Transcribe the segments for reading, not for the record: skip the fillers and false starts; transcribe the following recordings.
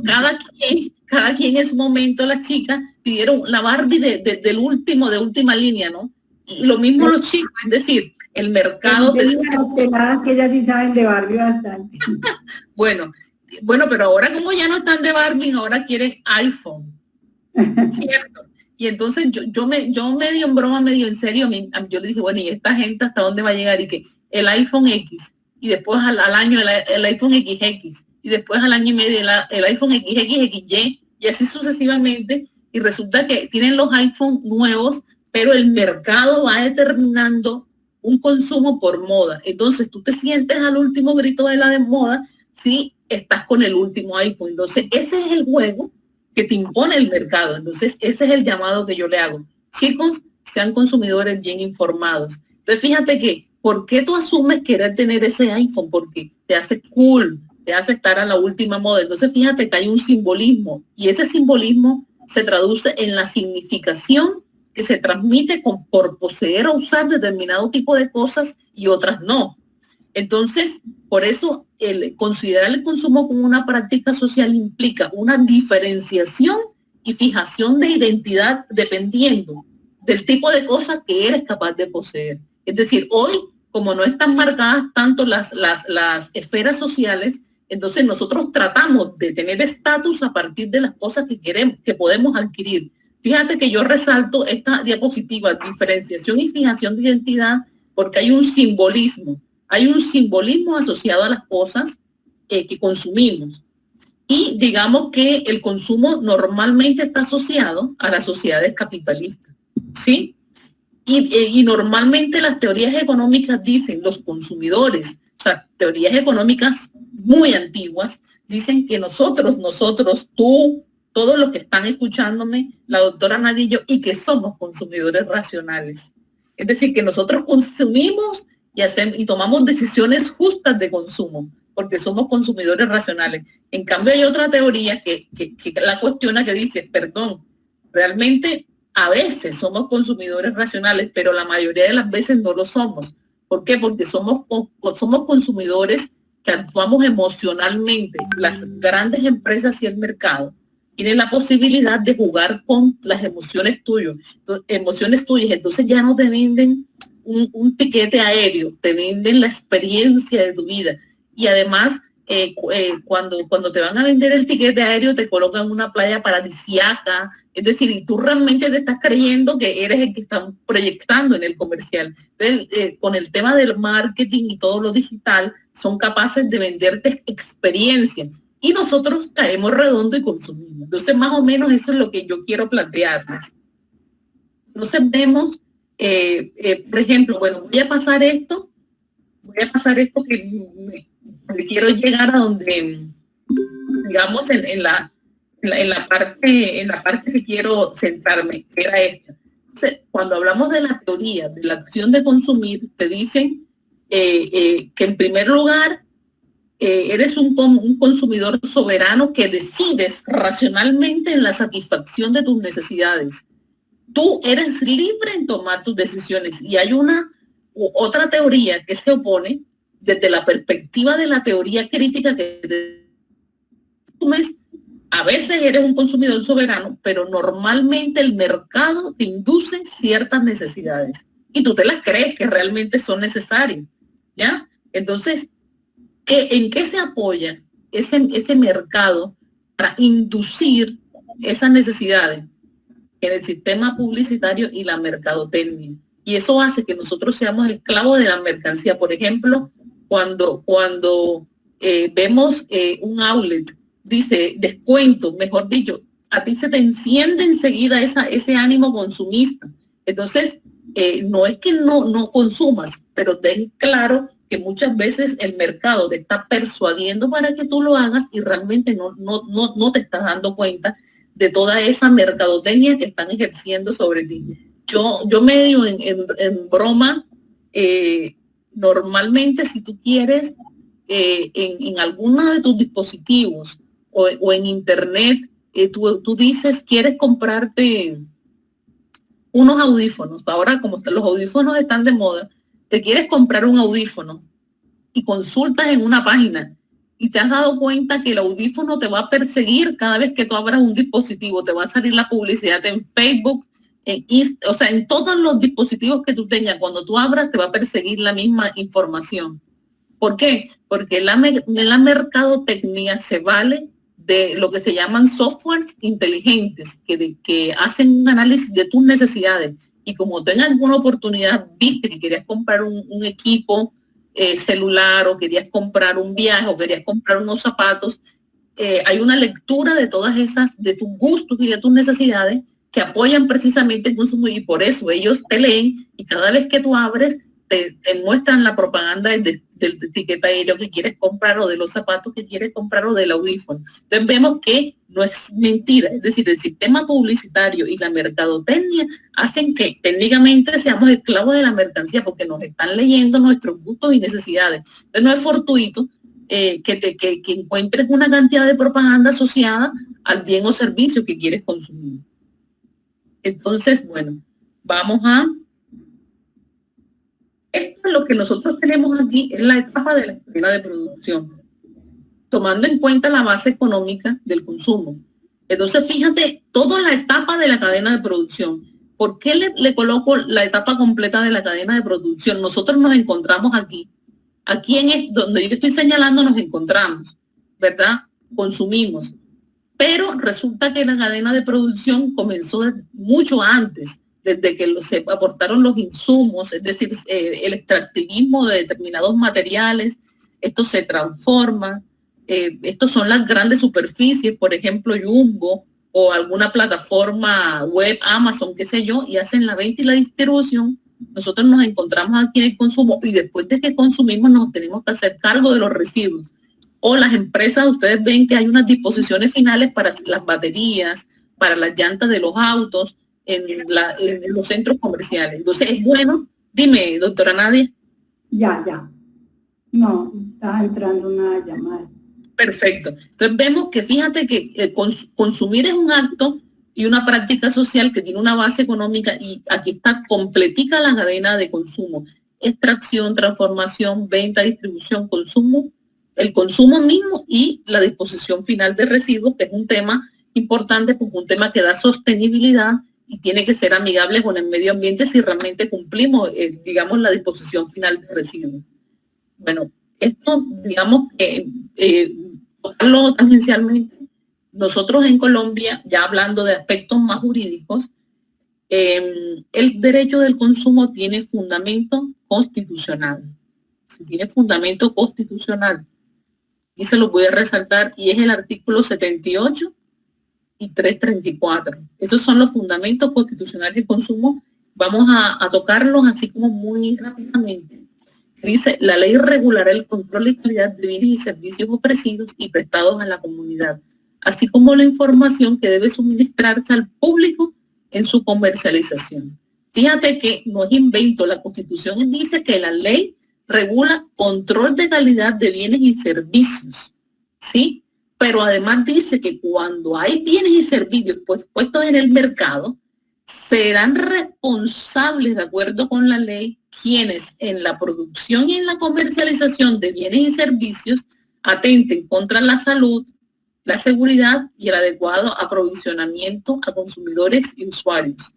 cada quien en su momento, las chicas pidieron la Barbie de última línea, ¿no? Y lo mismo los chicos, es decir, el mercado te dice... que ellas sí saben de Barbie bastante. Bueno, pero ahora como ya no están de Barbie, ahora quieren iPhone, ¿cierto? Y entonces yo medio en broma, medio en serio, yo le dije, bueno, ¿y esta gente hasta dónde va a llegar? Y que el iPhone X, y después al año el iPhone XX, y después al año y medio el iPhone XXXY, y así sucesivamente, y resulta que tienen los iPhone nuevos, pero el mercado va determinando un consumo por moda. Entonces tú te sientes al último grito de la de moda si estás con el último iPhone. Entonces ese es el juego que te impone el mercado. Entonces ese es el llamado que yo le hago. Chicos, sean consumidores bien informados. Entonces fíjate que, ¿por qué tú asumes querer tener ese iPhone? Porque te hace cool, te hace estar a la última moda. Entonces fíjate que hay un simbolismo, y ese simbolismo se traduce en la significación que se transmite por poseer o usar determinado tipo de cosas y otras no. Entonces, por eso considerar el consumo como una práctica social implica una diferenciación y fijación de identidad dependiendo del tipo de cosas que eres capaz de poseer. Es decir, hoy, como no están marcadas tanto las esferas sociales, entonces nosotros tratamos de tener estatus a partir de las cosas que queremos, que podemos adquirir. Fíjate que yo resalto esta diapositiva, diferenciación y fijación de identidad, porque hay un simbolismo asociado a las cosas que consumimos. Y digamos que el consumo normalmente está asociado a las sociedades capitalistas, ¿sí? Y normalmente las teorías económicas dicen, los consumidores, o sea, teorías económicas muy antiguas, dicen que nosotros, tú, todos los que están escuchándome, la doctora Nadillo, y que somos consumidores racionales. Es decir, que nosotros consumimos y tomamos decisiones justas de consumo, porque somos consumidores racionales. En cambio, hay otra teoría que la cuestiona, que dice, perdón, realmente a veces somos consumidores racionales, pero la mayoría de las veces no lo somos. ¿Por qué? Porque somos consumidores que actuamos emocionalmente. Las grandes empresas y el mercado tienen la posibilidad de jugar con las emociones tuyas. Entonces ya no te venden un tiquete aéreo, te venden la experiencia de tu vida. Y además, cuando te van a vender el tiquete aéreo, te colocan una playa paradisíaca, es decir, y tú realmente te estás creyendo que eres el que están proyectando en el comercial. Entonces, con el tema del marketing y todo lo digital, son capaces de venderte experiencias. Y nosotros caemos redondo y consumimos. Entonces, más o menos eso es lo que yo quiero plantearles. Entonces vemos, por ejemplo, bueno, voy a pasar esto que quiero llegar a donde, digamos, en la parte que quiero centrarme, que era esta. Entonces, cuando hablamos de la teoría, de la acción de consumir, te dicen que en primer lugar, eres un consumidor soberano que decides racionalmente en la satisfacción de tus necesidades. Tú eres libre en tomar tus decisiones, y hay otra teoría que se opone desde la perspectiva de la teoría crítica, que a veces eres un consumidor soberano, pero normalmente el mercado te induce ciertas necesidades y tú te las crees que realmente son necesarias, ¿ya? Entonces, ¿en qué se apoya ese mercado para inducir esas necesidades? En el sistema publicitario y la mercadotecnia. Y eso hace que nosotros seamos esclavos de la mercancía. Por ejemplo, cuando vemos un outlet, dice descuento, mejor dicho, a ti se te enciende enseguida ese ánimo consumista. Entonces, no es que no consumas, pero ten claro que muchas veces el mercado te está persuadiendo para que tú lo hagas y realmente no te estás dando cuenta de toda esa mercadotecnia que están ejerciendo sobre ti. Yo medio en broma, normalmente si tú quieres en alguno de tus dispositivos o en internet, tú dices, quieres comprarte unos audífonos. Ahora, como los audífonos están de moda, te quieres comprar un audífono y consultas en una página y te has dado cuenta que el audífono te va a perseguir cada vez que tú abras un dispositivo, te va a salir la publicidad en Facebook, o sea, en todos los dispositivos que tú tengas, cuando tú abras te va a perseguir la misma información. ¿Por qué? Porque la mercadotecnia se vale de lo que se llaman softwares inteligentes, que hacen un análisis de tus necesidades. Y como tú en alguna oportunidad viste que querías comprar un equipo celular, o querías comprar un viaje, o querías comprar unos zapatos, hay una lectura de todas esas, de tus gustos y de tus necesidades, que apoyan precisamente el consumo, y por eso ellos te leen, y cada vez que tú abres te muestran la propaganda del etiqueta aéreo que quieres comprar, o de los zapatos que quieres comprar, o del audífono. Entonces vemos que no es mentira, es decir, el sistema publicitario y la mercadotecnia hacen que técnicamente seamos esclavos de la mercancía, porque nos están leyendo nuestros gustos y necesidades. Entonces no es fortuito que encuentres una cantidad de propaganda asociada al bien o servicio que quieres consumir. Entonces, bueno, vamos a... Esto es lo que nosotros tenemos aquí, es la etapa de la cadena de producción, tomando en cuenta la base económica del consumo. Entonces, fíjate, toda la etapa de la cadena de producción. ¿Por qué le coloco la etapa completa de la cadena de producción? Nosotros nos encontramos aquí. Aquí donde yo estoy señalando nos encontramos, ¿verdad? Consumimos. Pero resulta que la cadena de producción comenzó mucho antes, desde que se aportaron los insumos, es decir, el extractivismo de determinados materiales. Esto se transforma. Estos son las grandes superficies, por ejemplo, Jumbo o alguna plataforma web, Amazon, qué sé yo, y hacen la venta y la distribución. Nosotros nos encontramos aquí en el consumo, y después de que consumimos nos tenemos que hacer cargo de los residuos. O las empresas, ustedes ven que hay unas disposiciones finales para las baterías, para las llantas de los autos, en los centros comerciales. Entonces es bueno. Dime, doctora Nadia. Ya. No, está entrando una llamada. Perfecto. Entonces vemos que fíjate que consumir es un acto y una práctica social que tiene una base económica, y aquí está completica la cadena de consumo: extracción, transformación, venta, distribución, consumo, el consumo mismo y la disposición final de residuos, que es un tema importante, porque un tema que da sostenibilidad y tiene que ser amigable con el medio ambiente si realmente cumplimos, digamos, la disposición final de residuos. Bueno, esto, digamos, tocarlo tangencialmente, nosotros en Colombia, ya hablando de aspectos más jurídicos, el derecho del consumo tiene fundamento constitucional. Si tiene fundamento constitucional, y se lo voy a resaltar, y es el artículo 78 y 334. Esos son los fundamentos constitucionales de consumo. Vamos a tocarlos así como muy rápidamente. Dice: la ley regulará el control y calidad de bienes y servicios ofrecidos y prestados a la comunidad, así como la información que debe suministrarse al público en su comercialización. Fíjate que no es invento, la Constitución dice que la ley regula control de calidad de bienes y servicios, ¿sí? Pero además dice que cuando hay bienes y servicios puestos en el mercado, serán responsables, de acuerdo con la ley, quienes en la producción y en la comercialización de bienes y servicios atenten contra la salud, la seguridad y el adecuado aprovisionamiento a consumidores y usuarios.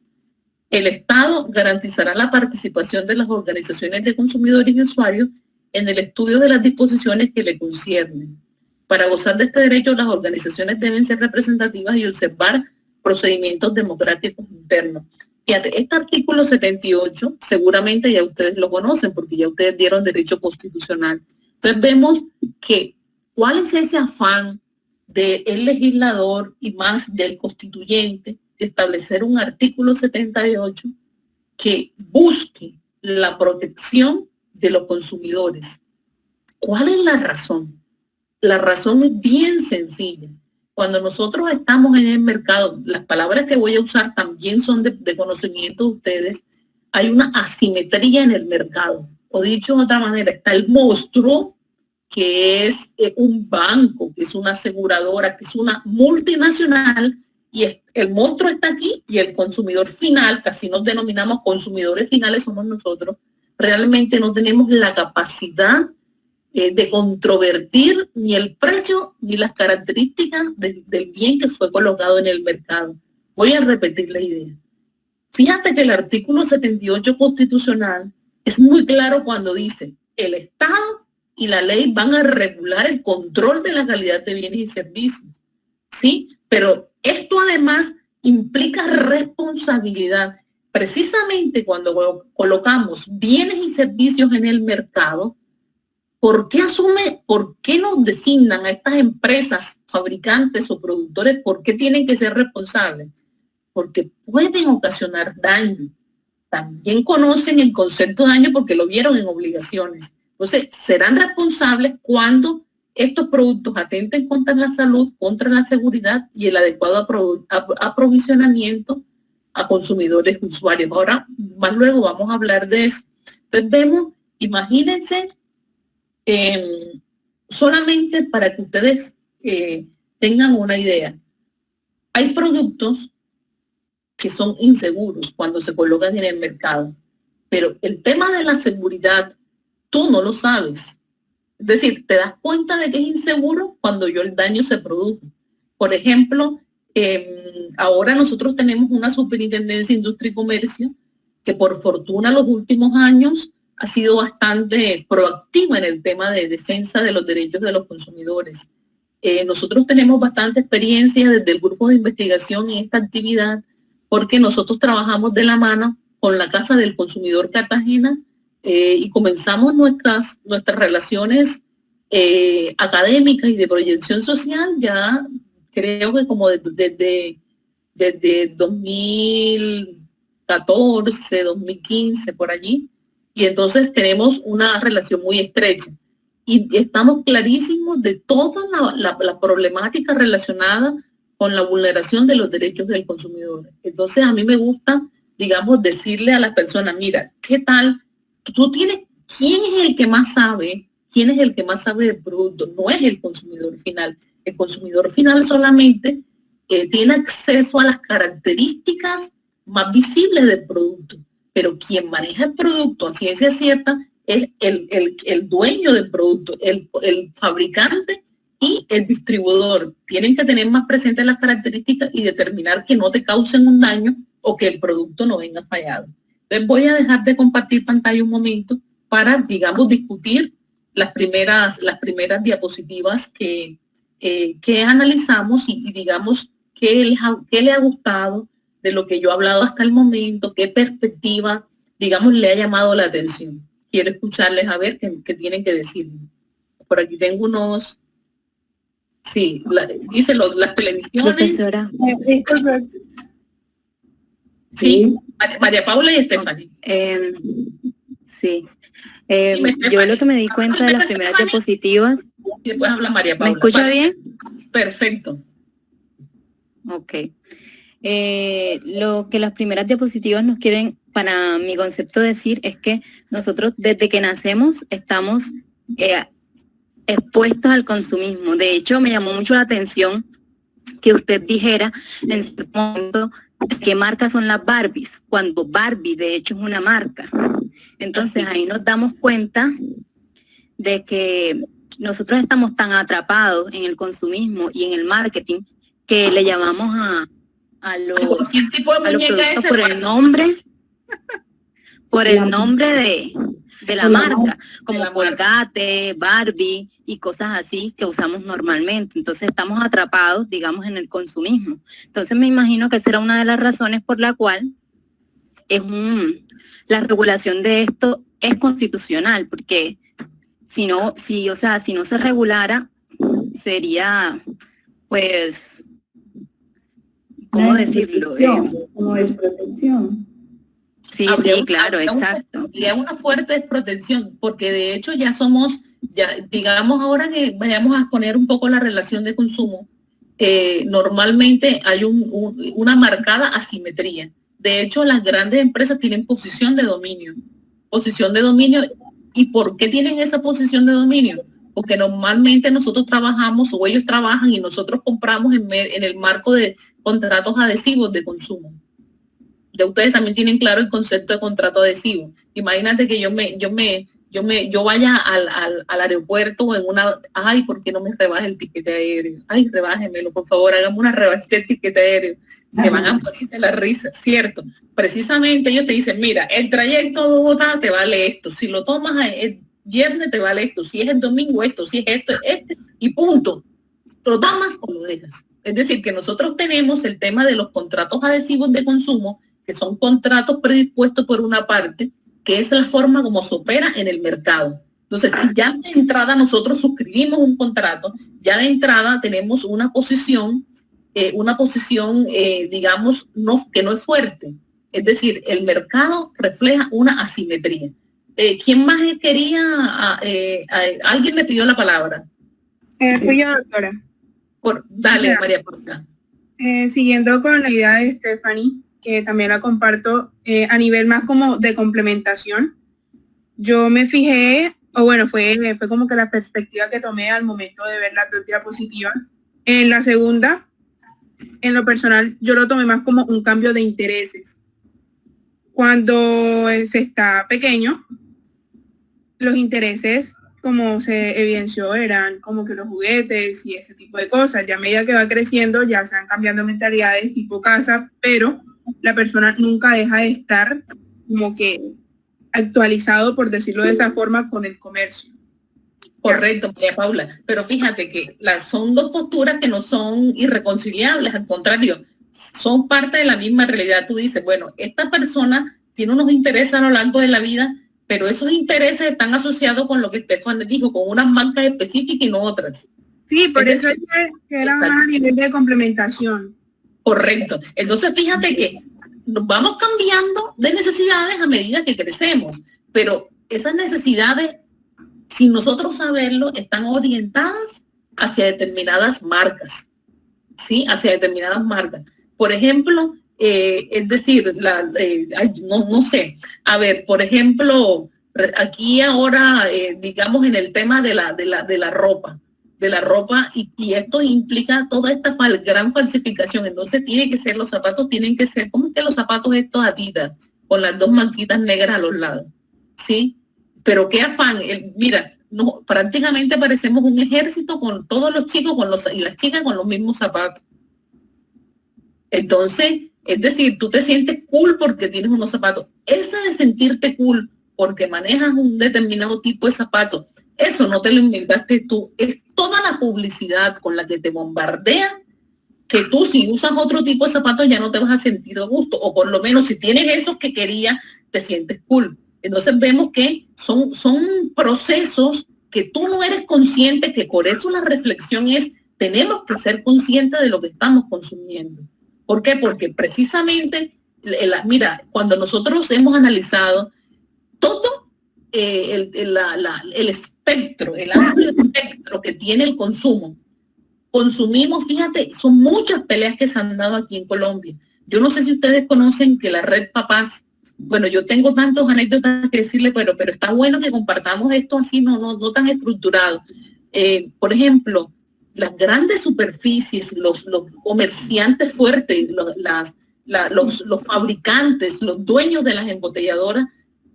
El Estado garantizará la participación de las organizaciones de consumidores y usuarios en el estudio de las disposiciones que le conciernen. Para gozar de este derecho, las organizaciones deben ser representativas y observar procedimientos democráticos internos. Fíjate, este artículo 78 seguramente ya ustedes lo conocen, porque ya ustedes dieron derecho constitucional. Entonces vemos que cuál es ese afán del legislador y más del constituyente de establecer un artículo 78 que busque la protección de los consumidores. ¿Cuál es la razón? La razón es bien sencilla. Cuando nosotros estamos en el mercado, las palabras que voy a usar también son de conocimiento de ustedes, hay una asimetría en el mercado. O dicho de otra manera, está el monstruo, que es un banco, que es una aseguradora, que es una multinacional, y el monstruo está aquí, y el consumidor final, que así nos denominamos consumidores finales, somos nosotros. Realmente no tenemos la capacidad de controvertir ni el precio ni las características del bien que fue colocado en el mercado. Voy a repetir la idea. Fíjate que el artículo 78 constitucional es muy claro cuando dice: el Estado y la ley van a regular el control de la calidad de bienes y servicios, ¿sí? Pero esto además implica responsabilidad. Precisamente cuando colocamos bienes y servicios en el mercado, ¿por qué nos designan a estas empresas, fabricantes o productores? ¿Por qué tienen que ser responsables? Porque pueden ocasionar daño. También conocen el concepto de daño porque lo vieron en obligaciones. Entonces, serán responsables cuando estos productos atenten contra la salud, contra la seguridad y el adecuado aprovisionamiento a consumidores y usuarios. Ahora, más luego vamos a hablar de eso. Entonces, vemos, imagínense, solamente para que ustedes tengan una idea, hay productos que son inseguros cuando se colocan en el mercado, pero el tema de la seguridad tú no lo sabes. Es decir, te das cuenta de que es inseguro cuando ya el daño se produjo. Por ejemplo, ahora nosotros tenemos una superintendencia de industria y comercio que por fortuna los últimos años ha sido bastante proactiva en el tema de defensa de los derechos de los consumidores. Nosotros tenemos bastante experiencia desde el grupo de investigación en esta actividad, porque nosotros trabajamos de la mano con la Casa del Consumidor Cartagena y comenzamos nuestras relaciones académicas y de proyección social ya creo que como desde 2014, 2015, por allí. Y entonces tenemos una relación muy estrecha. Y estamos clarísimos de toda la problemática relacionada con la vulneración de los derechos del consumidor. Entonces a mí me gusta, digamos, decirle a las personas, mira, ¿qué tal? ¿Quién es el que más sabe? ¿Quién es el que más sabe del producto? No es el consumidor final. El consumidor final solamente tiene acceso a las características más visibles del producto. Pero quien maneja el producto a ciencia cierta es el dueño del producto, el fabricante y el distribuidor. Tienen que tener más presentes las características y determinar que no te causen un daño o que el producto no venga fallado. Entonces voy a dejar de compartir pantalla un momento para, digamos, discutir las primeras diapositivas que analizamos y digamos, qué le ha gustado de lo que yo he hablado hasta el momento, qué perspectiva, digamos, le ha llamado la atención. Quiero escucharles a ver qué tienen que decir. Por aquí tengo unos... Sí, dice las televisiones. Profesora. Sí, María Paula y Stephanie. Sí. Yo lo que me di cuenta de las primeras diapositivas... Y después habla María Paula. ¿Me escucha bien? Perfecto. Ok. Lo que las primeras diapositivas nos quieren, para mi concepto, decir es que nosotros desde que nacemos estamos expuestos al consumismo. De hecho, me llamó mucho la atención que usted dijera en cierto momento qué marcas son las Barbies, cuando Barbie de hecho es una marca. Entonces ahí nos damos cuenta de que nosotros estamos tan atrapados en el consumismo y en el marketing que le llamamos a los productos por el nombre de la marca, como Colgate, Barbie y cosas así que usamos normalmente. Entonces estamos atrapados, digamos, en el consumismo. Entonces me imagino que esa era una de las razones por la cual la regulación de esto es constitucional, porque si no se regulara, sería, pues, ¿cómo decirlo? Como es protección. Sí, claro, exacto. Y una fuerte desprotección, porque de hecho ya somos, digamos ahora que vayamos a poner un poco la relación de consumo, normalmente hay una marcada asimetría. De hecho, las grandes empresas tienen posición de dominio. ¿Y por qué tienen esa posición de dominio? Porque normalmente nosotros trabajamos o ellos trabajan y nosotros compramos en el marco de contratos adhesivos de consumo. Ya ustedes también tienen claro el concepto de contrato adhesivo. Imagínate que yo yo vaya al aeropuerto en una, ay, ¿por qué no me rebaja el tiquete aéreo? Ay, rebájemelo, por favor, hágame una rebajita del tiquete aéreo. Se van a morir de la risa, ¿cierto? Precisamente ellos te dicen, mira, el trayecto a Bogotá te vale esto, si lo tomas el viernes te vale esto, si es el domingo esto, si es esto, y punto. Lo tomas o lo dejas. Es decir, que nosotros tenemos el tema de los contratos adhesivos de consumo, que son contratos predispuestos por una parte, que es la forma como se opera en el mercado. Entonces, si ya de entrada nosotros suscribimos un contrato, ya de entrada tenemos una posición, digamos, que no es fuerte. Es decir, el mercado refleja una asimetría. ¿Quién más quería? Alguien me pidió la palabra. Fui yo, doctora. Dale, María Porta. Siguiendo con la idea de Stephanie, que también la comparto, a nivel más como de complementación, yo me fijé, o bueno, fue como que la perspectiva que tomé al momento de ver las dos diapositivas. En la segunda, en lo personal, yo lo tomé más como un cambio de intereses. Cuando se está pequeño, los intereses, como se evidenció, eran como que los juguetes y ese tipo de cosas. Ya a medida que va creciendo, ya se van cambiando mentalidades tipo casa, pero la persona nunca deja de estar como que actualizado, por decirlo de esa forma, con el comercio. Correcto, María Paula. Pero fíjate que son dos posturas que no son irreconciliables, al contrario, son parte de la misma realidad. Tú dices, bueno, esta persona tiene unos intereses a lo largo de la vida, pero esos intereses están asociados con lo que Estefan dijo, con unas marcas específicas y no otras. Sí, por eso es que era más a nivel de complementación. Correcto. Entonces, fíjate que nos vamos cambiando de necesidades a medida que crecemos, pero esas necesidades, sin nosotros saberlo, están orientadas hacia determinadas marcas, ¿sí? Hacia determinadas marcas. Por ejemplo, es decir, no sé, a ver, por ejemplo, aquí ahora, digamos, en el tema de la ropa, y esto implica toda esta gran falsificación. Entonces los zapatos tienen que ser, ¿cómo es que los zapatos estos Adidas, con las dos manquitas negras a los lados? ¿Sí? Pero qué afán, mira, no, prácticamente parecemos un ejército con todos los chicos y las chicas con los mismos zapatos. Entonces, es decir, tú te sientes cool porque tienes unos zapatos. Esa de sentirte cool porque manejas un determinado tipo de zapatos, eso no te lo inventaste tú, es toda la publicidad con la que te bombardean, que tú si usas otro tipo de zapatos ya no te vas a sentir a gusto, o por lo menos si tienes esos que querías, te sientes cool. Entonces vemos que son procesos que tú no eres consciente, que por eso la reflexión es, tenemos que ser conscientes de lo que estamos consumiendo. ¿Por qué? Porque precisamente, mira, cuando nosotros hemos analizado todo el espectro, el amplio espectro que tiene el consumo, consumimos, fíjate, son muchas peleas que se han dado aquí en Colombia. Yo no sé si ustedes conocen que la red Papás, bueno, yo tengo tantos anécdotas que decirle, pero está bueno que compartamos esto así, no tan estructurado. Por ejemplo, las grandes superficies, los comerciantes fuertes, los fabricantes, los dueños de las embotelladoras,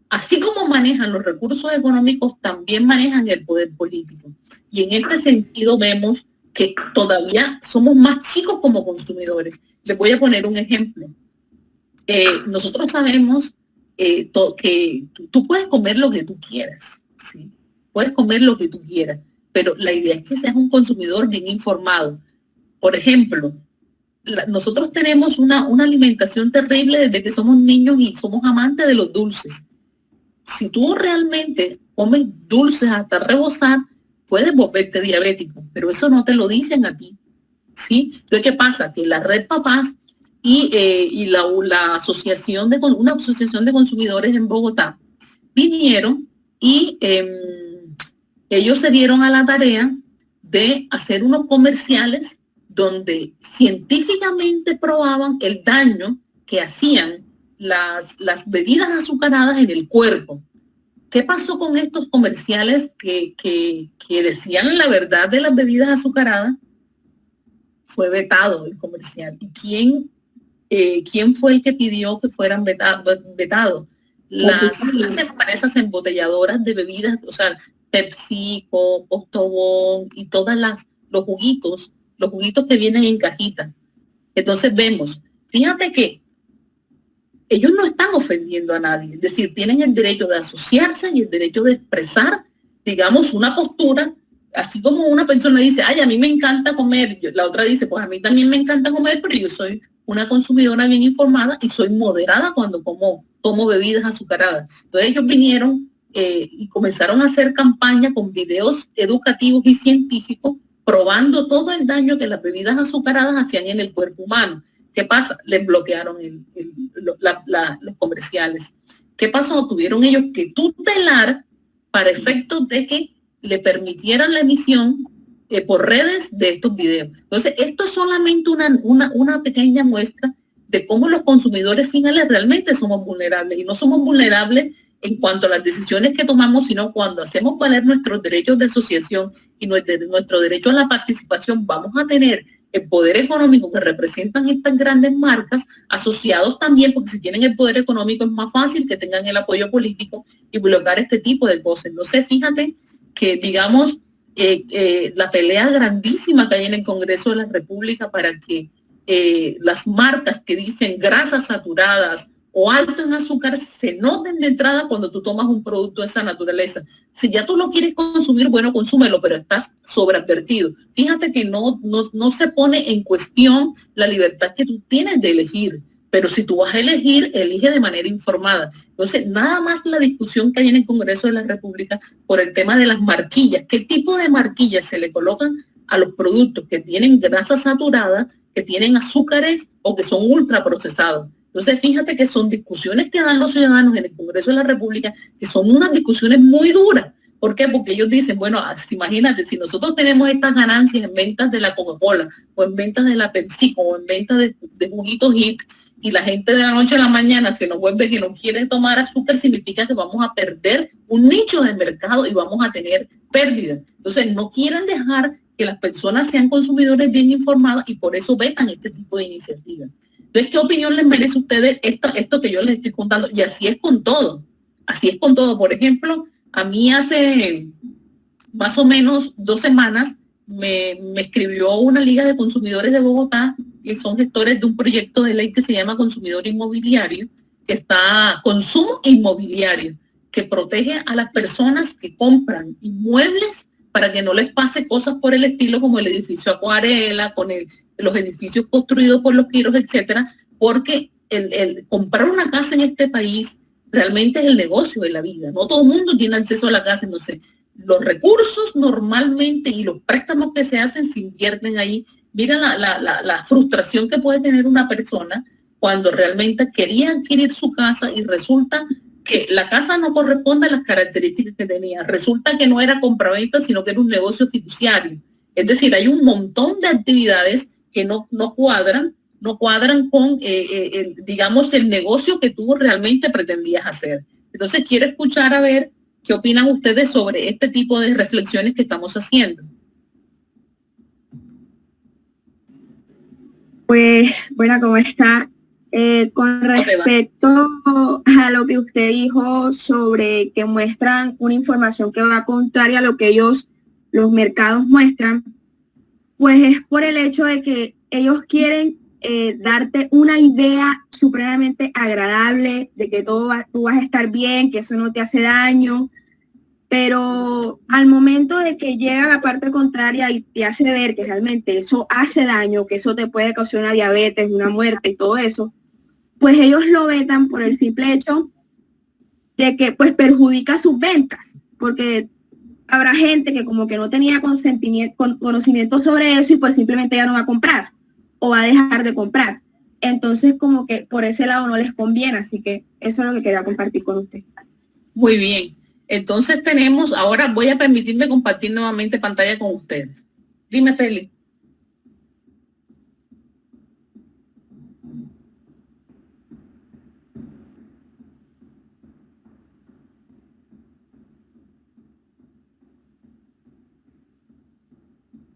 así como manejan los recursos económicos, también manejan el poder político. Y en este sentido vemos que todavía somos más chicos como consumidores. Les voy a poner un ejemplo. Nosotros sabemos que tú puedes comer lo que tú quieras, ¿sí? Puedes comer lo que tú quieras, pero la idea es que seas un consumidor bien informado. Por ejemplo, nosotros tenemos una alimentación terrible desde que somos niños y somos amantes de los dulces. Si tú realmente comes dulces hasta rebosar, puedes volverte diabético, pero eso no te lo dicen a ti, ¿sí? Entonces, ¿qué pasa? Que la red Papás y una asociación de consumidores en Bogotá vinieron y ellos se dieron a la tarea de hacer unos comerciales donde científicamente probaban el daño que hacían las bebidas azucaradas en el cuerpo. ¿Qué pasó con estos comerciales que decían la verdad de las bebidas azucaradas? Fue vetado el comercial. ¿Y quién fue el que pidió que fueran vetados? las empresas embotelladoras de bebidas, o sea, PepsiCo, Postobón y todas los juguitos que vienen en cajita. Entonces vemos, fíjate que ellos no están ofendiendo a nadie, es decir, tienen el derecho de asociarse y el derecho de expresar, digamos, una postura, así como una persona dice, ay, a mí me encanta comer, la otra dice, pues a mí también me encanta comer, pero yo soy una consumidora bien informada y soy moderada cuando tomo bebidas azucaradas. Entonces ellos vinieron y comenzaron a hacer campaña con videos educativos y científicos probando todo el daño que las bebidas azucaradas hacían en el cuerpo humano. ¿Qué pasa? Les bloquearon los comerciales. ¿Qué pasó? Tuvieron ellos que tutelar para efectos de que le permitieran la emisión por redes de estos videos. Entonces, esto es solamente una pequeña muestra de cómo los consumidores finales realmente somos vulnerables. Y no somos vulnerables en cuanto a las decisiones que tomamos, sino cuando hacemos valer nuestros derechos de asociación y nuestro derecho a la participación, vamos a tener el poder económico que representan estas grandes marcas, asociados también, porque si tienen el poder económico es más fácil que tengan el apoyo político y bloquear este tipo de cosas. Entonces, fíjate que, digamos, la pelea grandísima que hay en el Congreso de la República para que las marcas que dicen grasas saturadas o alto en azúcar se noten de entrada cuando tú tomas un producto de esa naturaleza. Si ya tú lo quieres consumir, bueno, consúmelo, pero estás sobreadvertido. Fíjate que no se pone en cuestión la libertad que tú tienes de elegir, pero si tú vas a elegir, elige de manera informada. Entonces, nada más la discusión que hay en el Congreso de la República por el tema de las marquillas. ¿Qué tipo de marquillas se le colocan a los productos que tienen grasa saturada, que tienen azúcares o que son ultraprocesados? Entonces, fíjate que son discusiones que dan los ciudadanos en el Congreso de la República, que son unas discusiones muy duras. ¿Por qué? Porque ellos dicen, bueno, imagínate, si nosotros tenemos estas ganancias en ventas de la Coca-Cola, o en ventas de la Pepsi, o en ventas de juguitos Hit, y la gente de la noche a la mañana se nos vuelve que no quiere tomar azúcar, significa que vamos a perder un nicho de mercado y vamos a tener pérdidas. Entonces, no quieren dejar que las personas sean consumidores bien informados y por eso vetan este tipo de iniciativas. Entonces, ¿qué opinión les merece a ustedes esto que yo les estoy contando? Y así es con todo. Así es con todo. Por ejemplo, a mí hace más o menos 2 semanas me escribió una liga de consumidores de Bogotá, que son gestores de un proyecto de ley que se llama Consumidor Inmobiliario, que está Consumo Inmobiliario, que protege a las personas que compran inmuebles para que no les pase cosas por el estilo como el edificio Acuarela, con los edificios construidos por los Quiros, etcétera, porque el comprar una casa en este país realmente es el negocio de la vida. No todo el mundo tiene acceso a la casa, entonces los recursos normalmente y los préstamos que se hacen se invierten ahí. Mira la frustración que puede tener una persona cuando realmente quería adquirir su casa y resulta que la casa no corresponde a las características que tenía. Resulta que no era compraventa, sino que era un negocio fiduciario. Es decir, hay un montón de actividades que no cuadran con, digamos, el negocio que tú realmente pretendías hacer. Entonces, quiero escuchar a ver qué opinan ustedes sobre este tipo de reflexiones que estamos haciendo. Pues, bueno, ¿cómo está? Con respecto a lo que usted dijo sobre que muestran una información que va contraria a lo que los mercados muestran, pues es por el hecho de que ellos quieren darte una idea supremamente agradable de que tú vas a estar bien, que eso no te hace daño, pero al momento de que llega la parte contraria y te hace ver que realmente eso hace daño, que eso te puede causar una diabetes, una muerte y todo eso, pues ellos lo vetan por el simple hecho de que pues perjudica sus ventas, porque habrá gente que como que no tenía conocimiento sobre eso y pues simplemente ya no va a comprar o va a dejar de comprar. Entonces como que por ese lado no les conviene, así que eso es lo que quería compartir con usted. Muy bien. Entonces ahora voy a permitirme compartir nuevamente pantalla con ustedes. Dime, Feli.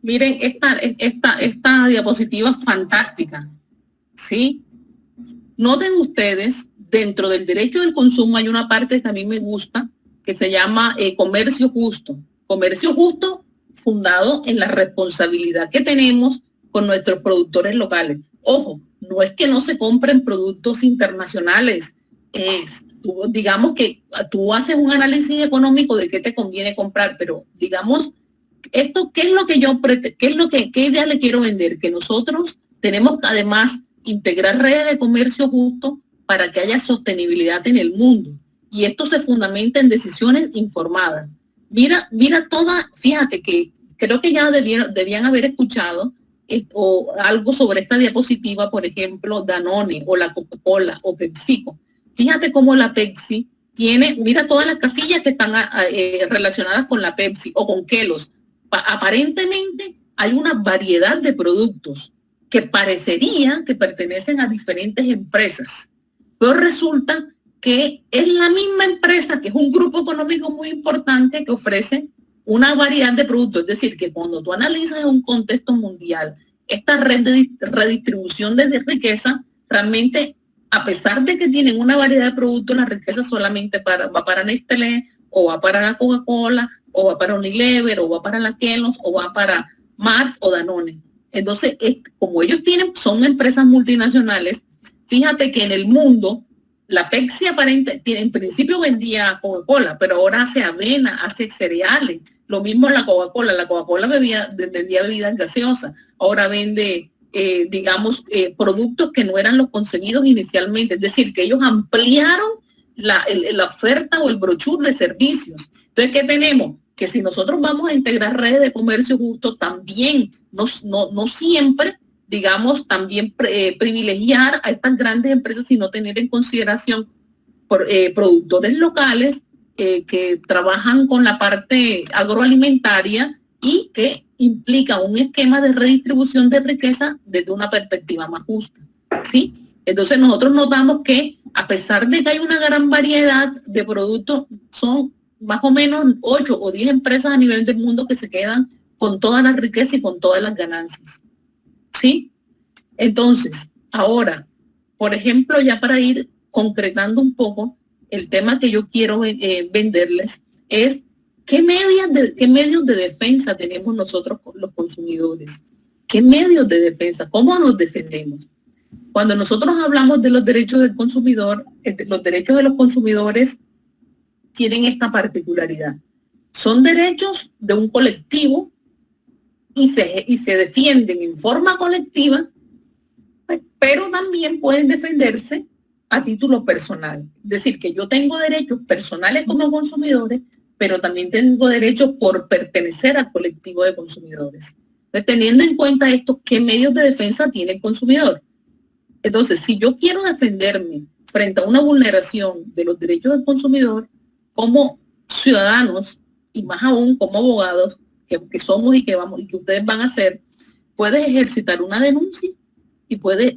Miren, esta diapositiva fantástica, ¿sí? Noten ustedes dentro del derecho del consumo hay una parte que a mí me gusta, que se llama comercio justo. Comercio justo fundado en la responsabilidad que tenemos con nuestros productores locales. Ojo, no es que no se compren productos internacionales. Digamos que tú haces un análisis económico de qué te conviene comprar, pero digamos, esto, ¿qué es lo que qué idea le quiero vender? Que nosotros tenemos que además integrar redes de comercio justo para que haya sostenibilidad en el mundo. Y esto se fundamenta en decisiones informadas. Mira fíjate que creo que ya debían haber escuchado o algo sobre esta diapositiva, por ejemplo, Danone o la Coca-Cola o PepsiCo. Fíjate cómo la Pepsi tiene, mira todas las casillas que están relacionadas con la Pepsi o con Kellogg's. Aparentemente hay una variedad de productos que parecería que pertenecen a diferentes empresas, pero resulta que es la misma empresa, que es un grupo económico muy importante que ofrece una variedad de productos. Es decir, que cuando tú analizas en un contexto mundial esta red de redistribución de riqueza, realmente, a pesar de que tienen una variedad de productos, la riqueza solamente va para Nestlé, o va para la Coca-Cola, o va para Unilever, o va para la Kellogg's, o va para Mars o Danone. Entonces, como ellos son empresas multinacionales, fíjate que en el mundo, la Pepsi en principio vendía Coca-Cola, pero ahora hace avena, hace cereales. Lo mismo la Coca-Cola. La Coca-Cola vendía bebidas gaseosas. Ahora vende, productos que no eran los concebidos inicialmente. Es decir, que ellos ampliaron la oferta o el brochure de servicios. Entonces, ¿qué tenemos? Que si nosotros vamos a integrar redes de comercio justo, también no siempre, también privilegiar a estas grandes empresas, sino tener en consideración productores locales que trabajan con la parte agroalimentaria y que implica un esquema de redistribución de riqueza desde una perspectiva más justa, ¿sí? Entonces nosotros notamos que a pesar de que hay una gran variedad de productos, son más o menos 8 o 10 empresas a nivel del mundo que se quedan con toda la riqueza y con todas las ganancias, ¿sí? Entonces, ahora, por ejemplo, ya para ir concretando un poco, el tema que yo quiero venderles es ¿qué medios de defensa tenemos nosotros los consumidores? ¿Qué medios de defensa? ¿Cómo nos defendemos? Cuando nosotros hablamos de los derechos del consumidor, los derechos de los consumidores tienen esta particularidad. Son derechos de un colectivo y se defienden en forma colectiva, pero también pueden defenderse a título personal. Es decir, que yo tengo derechos personales como consumidores, pero también tengo derechos por pertenecer al colectivo de consumidores. Entonces, teniendo en cuenta esto, ¿qué medios de defensa tiene el consumidor? Entonces, si yo quiero defenderme frente a una vulneración de los derechos del consumidor, como ciudadanos, y más aún como abogados, que somos y que ustedes van a hacer, puedes ejercitar una denuncia,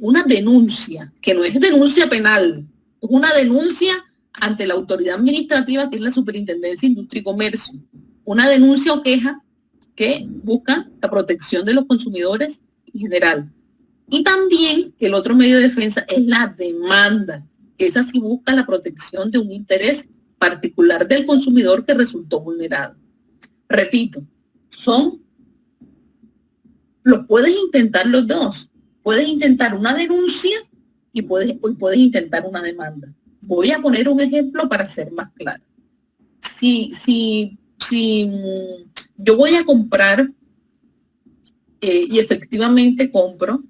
una denuncia, que no es denuncia penal, es una denuncia ante la autoridad administrativa, que es la Superintendencia de Industria y Comercio. Una denuncia o queja que busca la protección de los consumidores en general. Y también el otro medio de defensa es la demanda, que esa sí busca la protección de un interés particular del consumidor que resultó vulnerado. Repito, puedes intentar los dos. Puedes intentar una denuncia y puedes intentar una demanda. Voy a poner un ejemplo para ser más claro. Si yo voy a comprar y efectivamente compro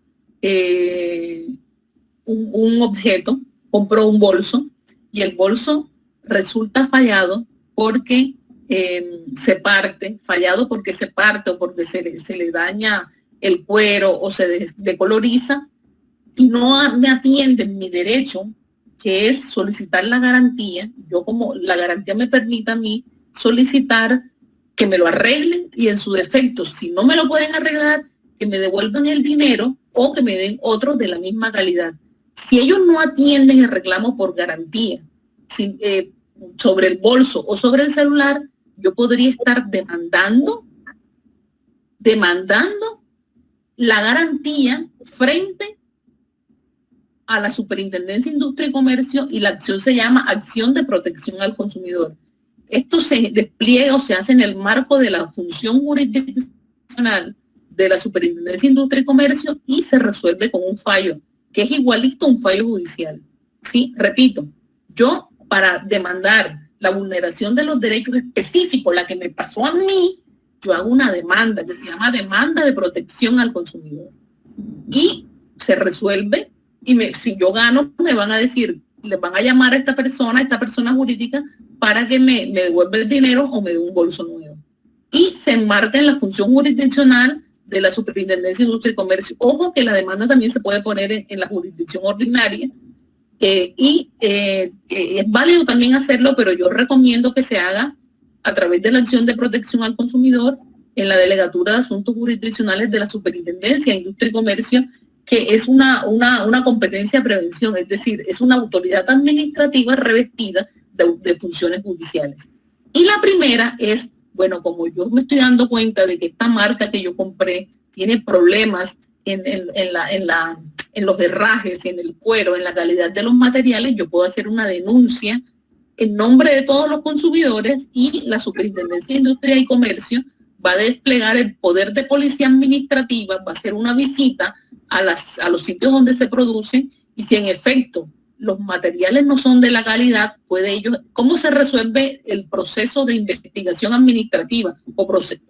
un objeto, compro un bolso y el bolso resulta fallado porque se parte o porque se le daña el cuero o se decoloriza y no me atienden mi derecho, que es solicitar la garantía. Yo, como la garantía me permite a mí solicitar que me lo arreglen y en su defecto, si no me lo pueden arreglar, que me devuelvan el dinero o que me den otro de la misma calidad. Si ellos no atienden el reclamo por garantía sobre el bolso o sobre el celular, yo podría estar demandando la garantía frente a la Superintendencia de Industria y Comercio y la acción se llama Acción de Protección al Consumidor. Esto se despliega o se hace en el marco de la función jurisdiccional de la Superintendencia de Industria y Comercio y se resuelve con un fallo, que es igualito a un fallo judicial. Sí, repito, yo para demandar la vulneración de los derechos específicos, la que me pasó a mí, yo hago una demanda que se llama demanda de protección al consumidor. Y se resuelve y si yo gano, me van a decir, le van a llamar a esta persona jurídica, para que me devuelva el dinero o me dé un bolso nuevo. Y se enmarca en la función jurisdiccional de la Superintendencia de Industria y Comercio. Ojo que la demanda también se puede poner en la jurisdicción ordinaria es válido también hacerlo, pero yo recomiendo que se haga a través de la acción de protección al consumidor en la Delegatura de Asuntos Jurisdiccionales de la Superintendencia de Industria y Comercio, que es una competencia de prevención, es decir, es una autoridad administrativa revestida de funciones judiciales. Y la primera es, bueno, como yo me estoy dando cuenta de que esta marca que yo compré tiene problemas en los herrajes, en el cuero, en la calidad de los materiales, yo puedo hacer una denuncia en nombre de todos los consumidores y la Superintendencia de Industria y Comercio va a desplegar el poder de policía administrativa, va a hacer una visita a los sitios donde se producen y si en efecto los materiales no son de la calidad, ¿cómo se resuelve el proceso de investigación administrativa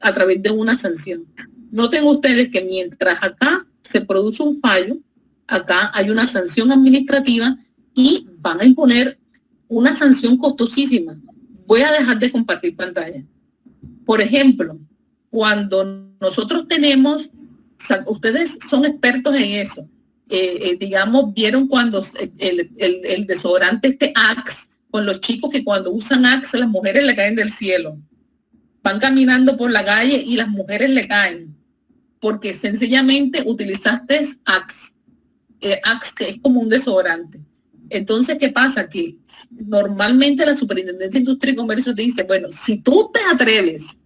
a través de una sanción? Noten ustedes que mientras acá se produce un fallo, acá hay una sanción administrativa y van a imponer una sanción costosísima. Voy a dejar de compartir pantalla. Por ejemplo, cuando nosotros tenemos, ustedes son expertos en eso, digamos, vieron cuando el desodorante Axe, con los chicos que cuando usan Axe las mujeres le caen del cielo. Van caminando por la calle y las mujeres le caen, porque sencillamente utilizaste Axe. Axe, que es como un desodorante. Entonces, ¿qué pasa? Que normalmente la Superintendencia de Industria y Comercio te dice, bueno, si tú te atreves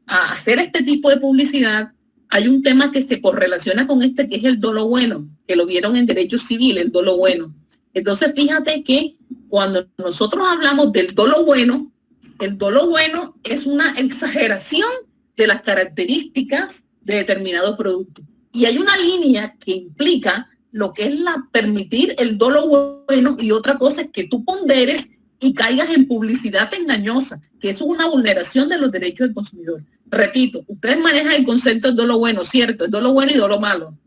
a hacer este tipo de publicidad, hay un tema que se correlaciona con que es el dolo bueno, que lo vieron en derecho civil, el dolo bueno. Entonces, fíjate que cuando nosotros hablamos del dolo bueno, el dolo bueno es una exageración de las características de determinado producto. Y hay una línea que implica lo que es permitir el dolo bueno y otra cosa es que tú ponderes y caigas en publicidad engañosa, que eso es una vulneración de los derechos del consumidor. Repito, ustedes manejan el concepto del dolo bueno, ¿cierto? El dolo bueno y dolo malo.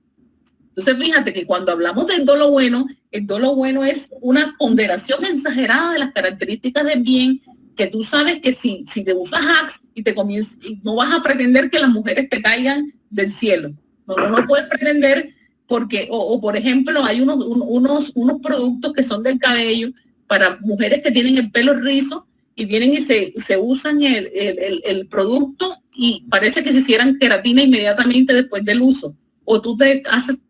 Entonces, fíjate que cuando hablamos del dolo bueno, el dolo bueno es una ponderación exagerada de las características del bien, que tú sabes que si te usas Axe y no vas a pretender que las mujeres te caigan del cielo. No puedes pretender porque, por ejemplo, hay unos productos que son del cabello para mujeres que tienen el pelo rizo y vienen y se usan el producto y parece que se hicieran queratina inmediatamente después del uso. O tú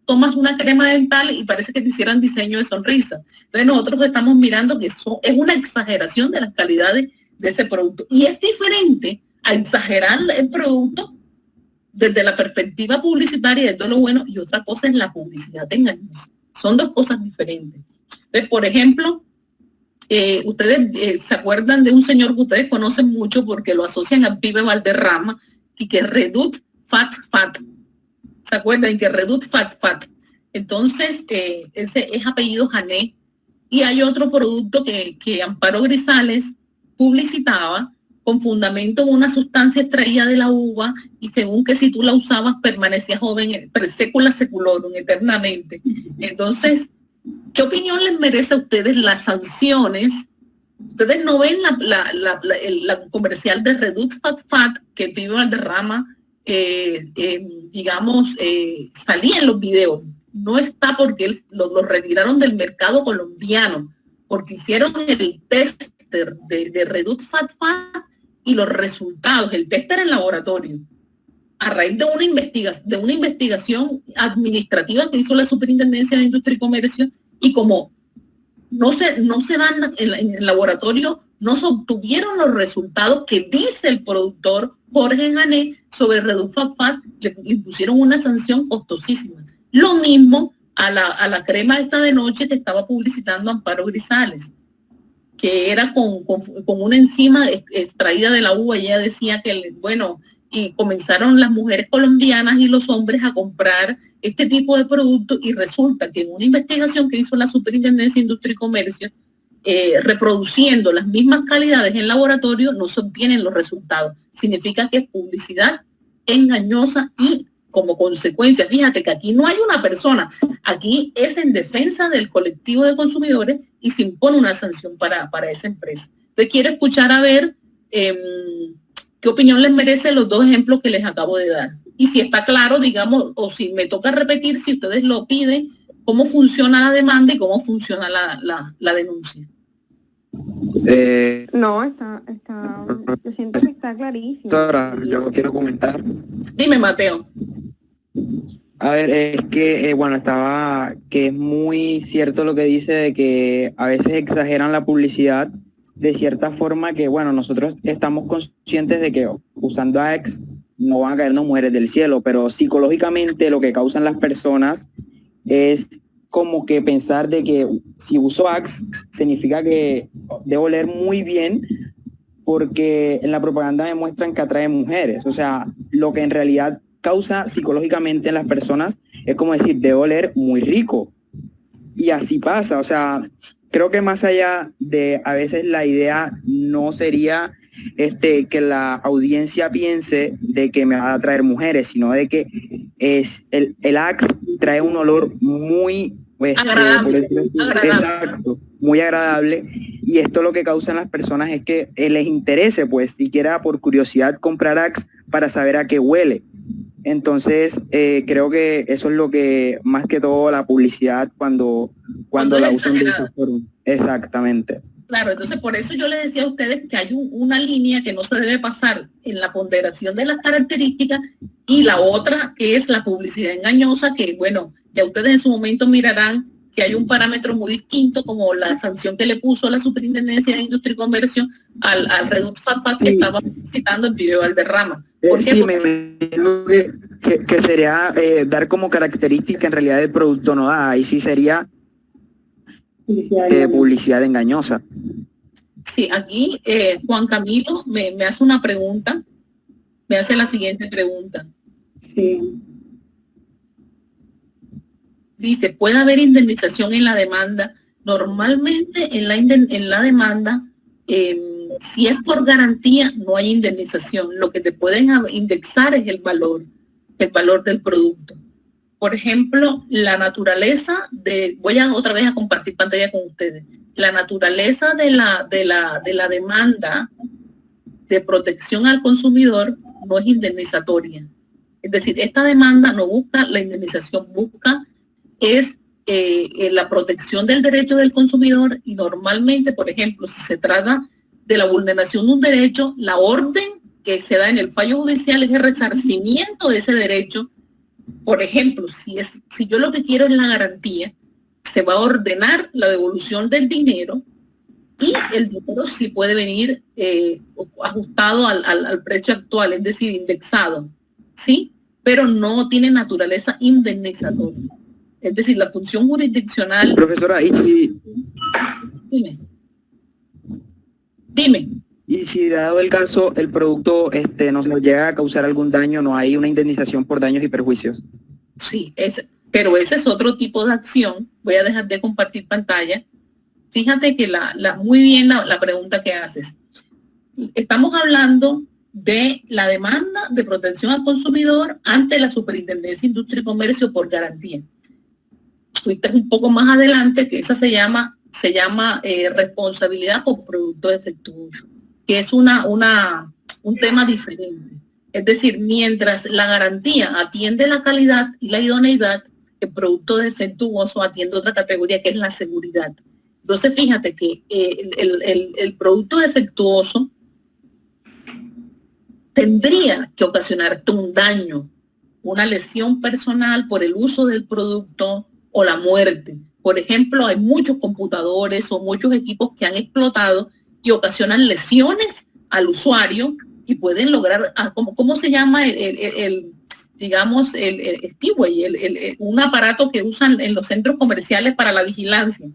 tomas una crema dental y parece que te hicieran diseño de sonrisa. Entonces nosotros estamos mirando que eso es una exageración de las calidades de ese producto. Y es diferente a exagerar el producto desde la perspectiva publicitaria de todo lo bueno y otra cosa es la publicidad engañosa. Son dos cosas diferentes. Entonces, por ejemplo, ustedes se acuerdan de un señor que ustedes conocen mucho porque lo asocian al pibe Valderrama y que Reduct Fat. ¿Se acuerdan? Que Reduct Fat. Entonces, ese es apellido Jané. Y hay otro producto que Amparo Grisales publicitaba con fundamento en una sustancia extraída de la uva y según que si tú la usabas permanecía joven, secula seculorum, eternamente. Entonces, ¿qué opinión les merece a ustedes las sanciones? Ustedes no ven la comercial de Reduct Fat que el pibe Valderrama salía en los videos. No está porque lo retiraron del mercado colombiano, porque hicieron el tester de Reduct Fat y los resultados, el tester en laboratorio, a raíz de una investigación administrativa que hizo la Superintendencia de Industria y Comercio, y como no se dan en el laboratorio, no se obtuvieron los resultados que dice el productor Jorge Jané sobre Reduct Fat, le impusieron una sanción costosísima. Lo mismo a la crema esta de noche que estaba publicitando Amparo Grisales, que era con una enzima extraída de la uva. Ella decía que, bueno, y comenzaron las mujeres colombianas y los hombres a comprar este tipo de productos, y resulta que en una investigación que hizo la Superintendencia de Industria y Comercio, reproduciendo las mismas calidades en laboratorio, no se obtienen los resultados. Significa que es publicidad engañosa, y como consecuencia, fíjate que aquí no hay una persona, aquí es en defensa del colectivo de consumidores y se impone una sanción para esa empresa. Entonces quiero escuchar a ver qué opinión les merecen los dos ejemplos que les acabo de dar. Y si está claro, digamos, o si me toca repetir, si ustedes lo piden, cómo funciona la demanda y cómo funciona la denuncia. No, yo siento que está clarísimo. Doctora, yo quiero comentar. Dime, Mateo. A ver, es que, bueno, que es muy cierto lo que dice de que a veces exageran la publicidad de cierta forma, que, bueno, nosotros estamos conscientes de que usando Axe no van a caernos mujeres del cielo, pero psicológicamente lo que causan las personas es como que pensar de que si uso Axe significa que debo leer muy bien, porque en la propaganda me muestran que atrae mujeres. O sea, lo que en realidad causa psicológicamente en las personas es como decir, debo leer muy rico. Y así pasa. O sea, creo que más allá de, a veces la idea no sería que la audiencia piense de que me va a atraer mujeres, sino de que el Axe trae un olor muy agradable. Exacto, muy agradable, y esto lo que causa en las personas es que les interese, pues, siquiera por curiosidad comprar Axe para saber a qué huele. Entonces, creo que eso es lo que, más que todo, la publicidad cuando la usan de esa forma. Exactamente. Claro, entonces por eso yo les decía a ustedes que hay una línea que no se debe pasar en la ponderación de las características, y la otra que es la publicidad engañosa, que, bueno, ya ustedes en su momento mirarán que hay un parámetro muy distinto, como la sanción que le puso la Superintendencia de Industria y Comercio al Reduct Fat que estaba citando en Pibe Valderrama. Sí, que sería dar como característica en realidad el producto no da, y sí sería publicidad engañosa. Sí, aquí Juan Camilo me hace una pregunta, me hace la siguiente pregunta. Sí. Dice, ¿puede haber indemnización en la demanda? Normalmente en la demanda, si es por garantía, no hay indemnización. Lo que te pueden indexar es el valor del producto. Por ejemplo, la naturaleza voy a otra vez a compartir pantalla con ustedes. La naturaleza de la demanda de protección al consumidor no es indemnizatoria. Es decir, esta demanda no busca la indemnización, busca la protección del derecho del consumidor, y normalmente, por ejemplo, si se trata de la vulneración de un derecho, la orden que se da en el fallo judicial es el resarcimiento de ese derecho. Por ejemplo, si yo lo que quiero es la garantía, se va a ordenar la devolución del dinero, y el dinero sí puede venir ajustado al precio actual, es decir, indexado, ¿sí? Pero no tiene naturaleza indemnizatoria. Es decir, la función jurisdiccional... Profesora, Dime. Y si dado el caso, el producto nos llega a causar algún daño, ¿no hay una indemnización por daños y perjuicios? Sí, pero ese es otro tipo de acción. Voy a dejar de compartir pantalla. Fíjate que muy bien la pregunta que haces. Estamos hablando de la demanda de protección al consumidor ante la Superintendencia de Industria y Comercio por garantía. Fuiste un poco más adelante, que esa se llama responsabilidad por producto defectuoso, que es un tema diferente. Es decir, mientras la garantía atiende la calidad y la idoneidad, el producto defectuoso atiende otra categoría, que es la seguridad. Entonces, fíjate que el producto defectuoso tendría que ocasionarte un daño, una lesión personal por el uso del producto o la muerte. Por ejemplo, hay muchos computadores o muchos equipos que han explotado y ocasionan lesiones al usuario y pueden lograr, ¿cómo se llama? digamos, el Steway, un aparato que usan en los centros comerciales para la vigilancia.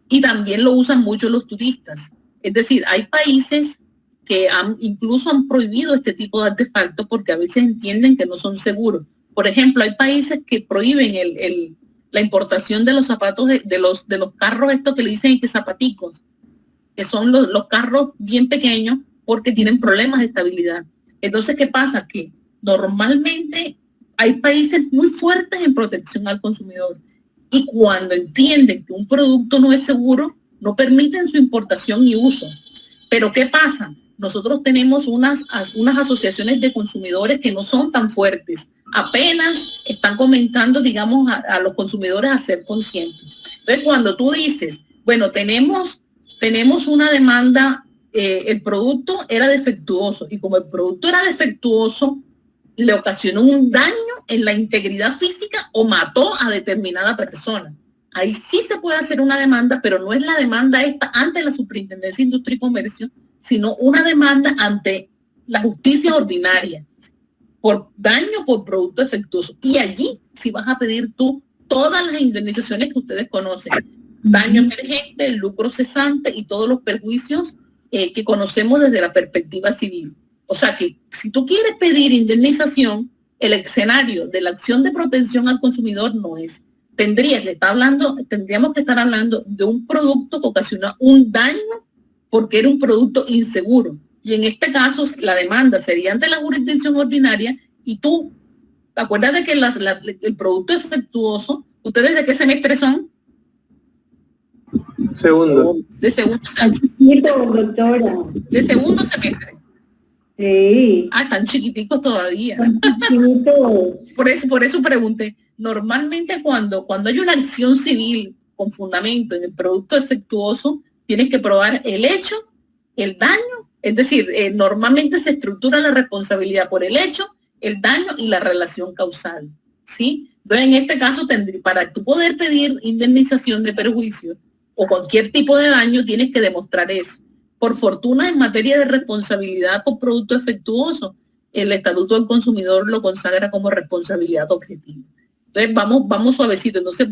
Y también lo usan mucho los turistas. Es decir, hay países que incluso han prohibido este tipo de artefactos porque a veces entienden que no son seguros. Por ejemplo, hay países que prohíben la importación de los zapatos, de los carros estos que le dicen que zapaticos, que son los carros bien pequeños porque tienen problemas de estabilidad. Entonces, ¿qué pasa? Que normalmente hay países muy fuertes en protección al consumidor y cuando entienden que un producto no es seguro, no permiten su importación y uso. Pero ¿qué pasa? Nosotros tenemos unas asociaciones de consumidores que no son tan fuertes. Apenas están comentando, digamos, a los consumidores a ser conscientes. Entonces, cuando tú dices, bueno, tenemos una demanda, el producto era defectuoso y como el producto era defectuoso, le ocasionó un daño en la integridad física o mató a determinada persona. Ahí sí se puede hacer una demanda, pero no es la demanda esta ante la Superintendencia de Industria y Comercio, sino una demanda ante la justicia ordinaria por daño por producto defectuoso. Y allí sí vas a pedir tú todas las indemnizaciones que ustedes conocen. Daño emergente, lucro cesante y todos los perjuicios que conocemos desde la perspectiva civil. O sea que si tú quieres pedir indemnización, el escenario de la acción de protección al consumidor no es. Tendríamos que estar hablando de un producto que ocasiona un daño porque era un producto inseguro. Y en este caso, la demanda sería ante la jurisdicción ordinaria y tú, ¿te acuerdas de que el producto es defectuoso? ¿Ustedes de qué semestre son? Segundo. De segundo Doctora. De segundo semestre. Sí. Ah, están chiquiticos todavía. Por eso pregunté. Normalmente cuando hay una acción civil con fundamento en el producto defectuoso, tienes que probar el hecho, el daño, es decir, normalmente se estructura la responsabilidad por el hecho, el daño y la relación causal, ¿sí? Entonces, en este caso, para tú poder pedir indemnización de perjuicio o cualquier tipo de daño, tienes que demostrar eso. Por fortuna, en materia de responsabilidad por producto defectuoso, el Estatuto del Consumidor lo consagra como responsabilidad objetiva. Entonces, vamos suavecito. Entonces,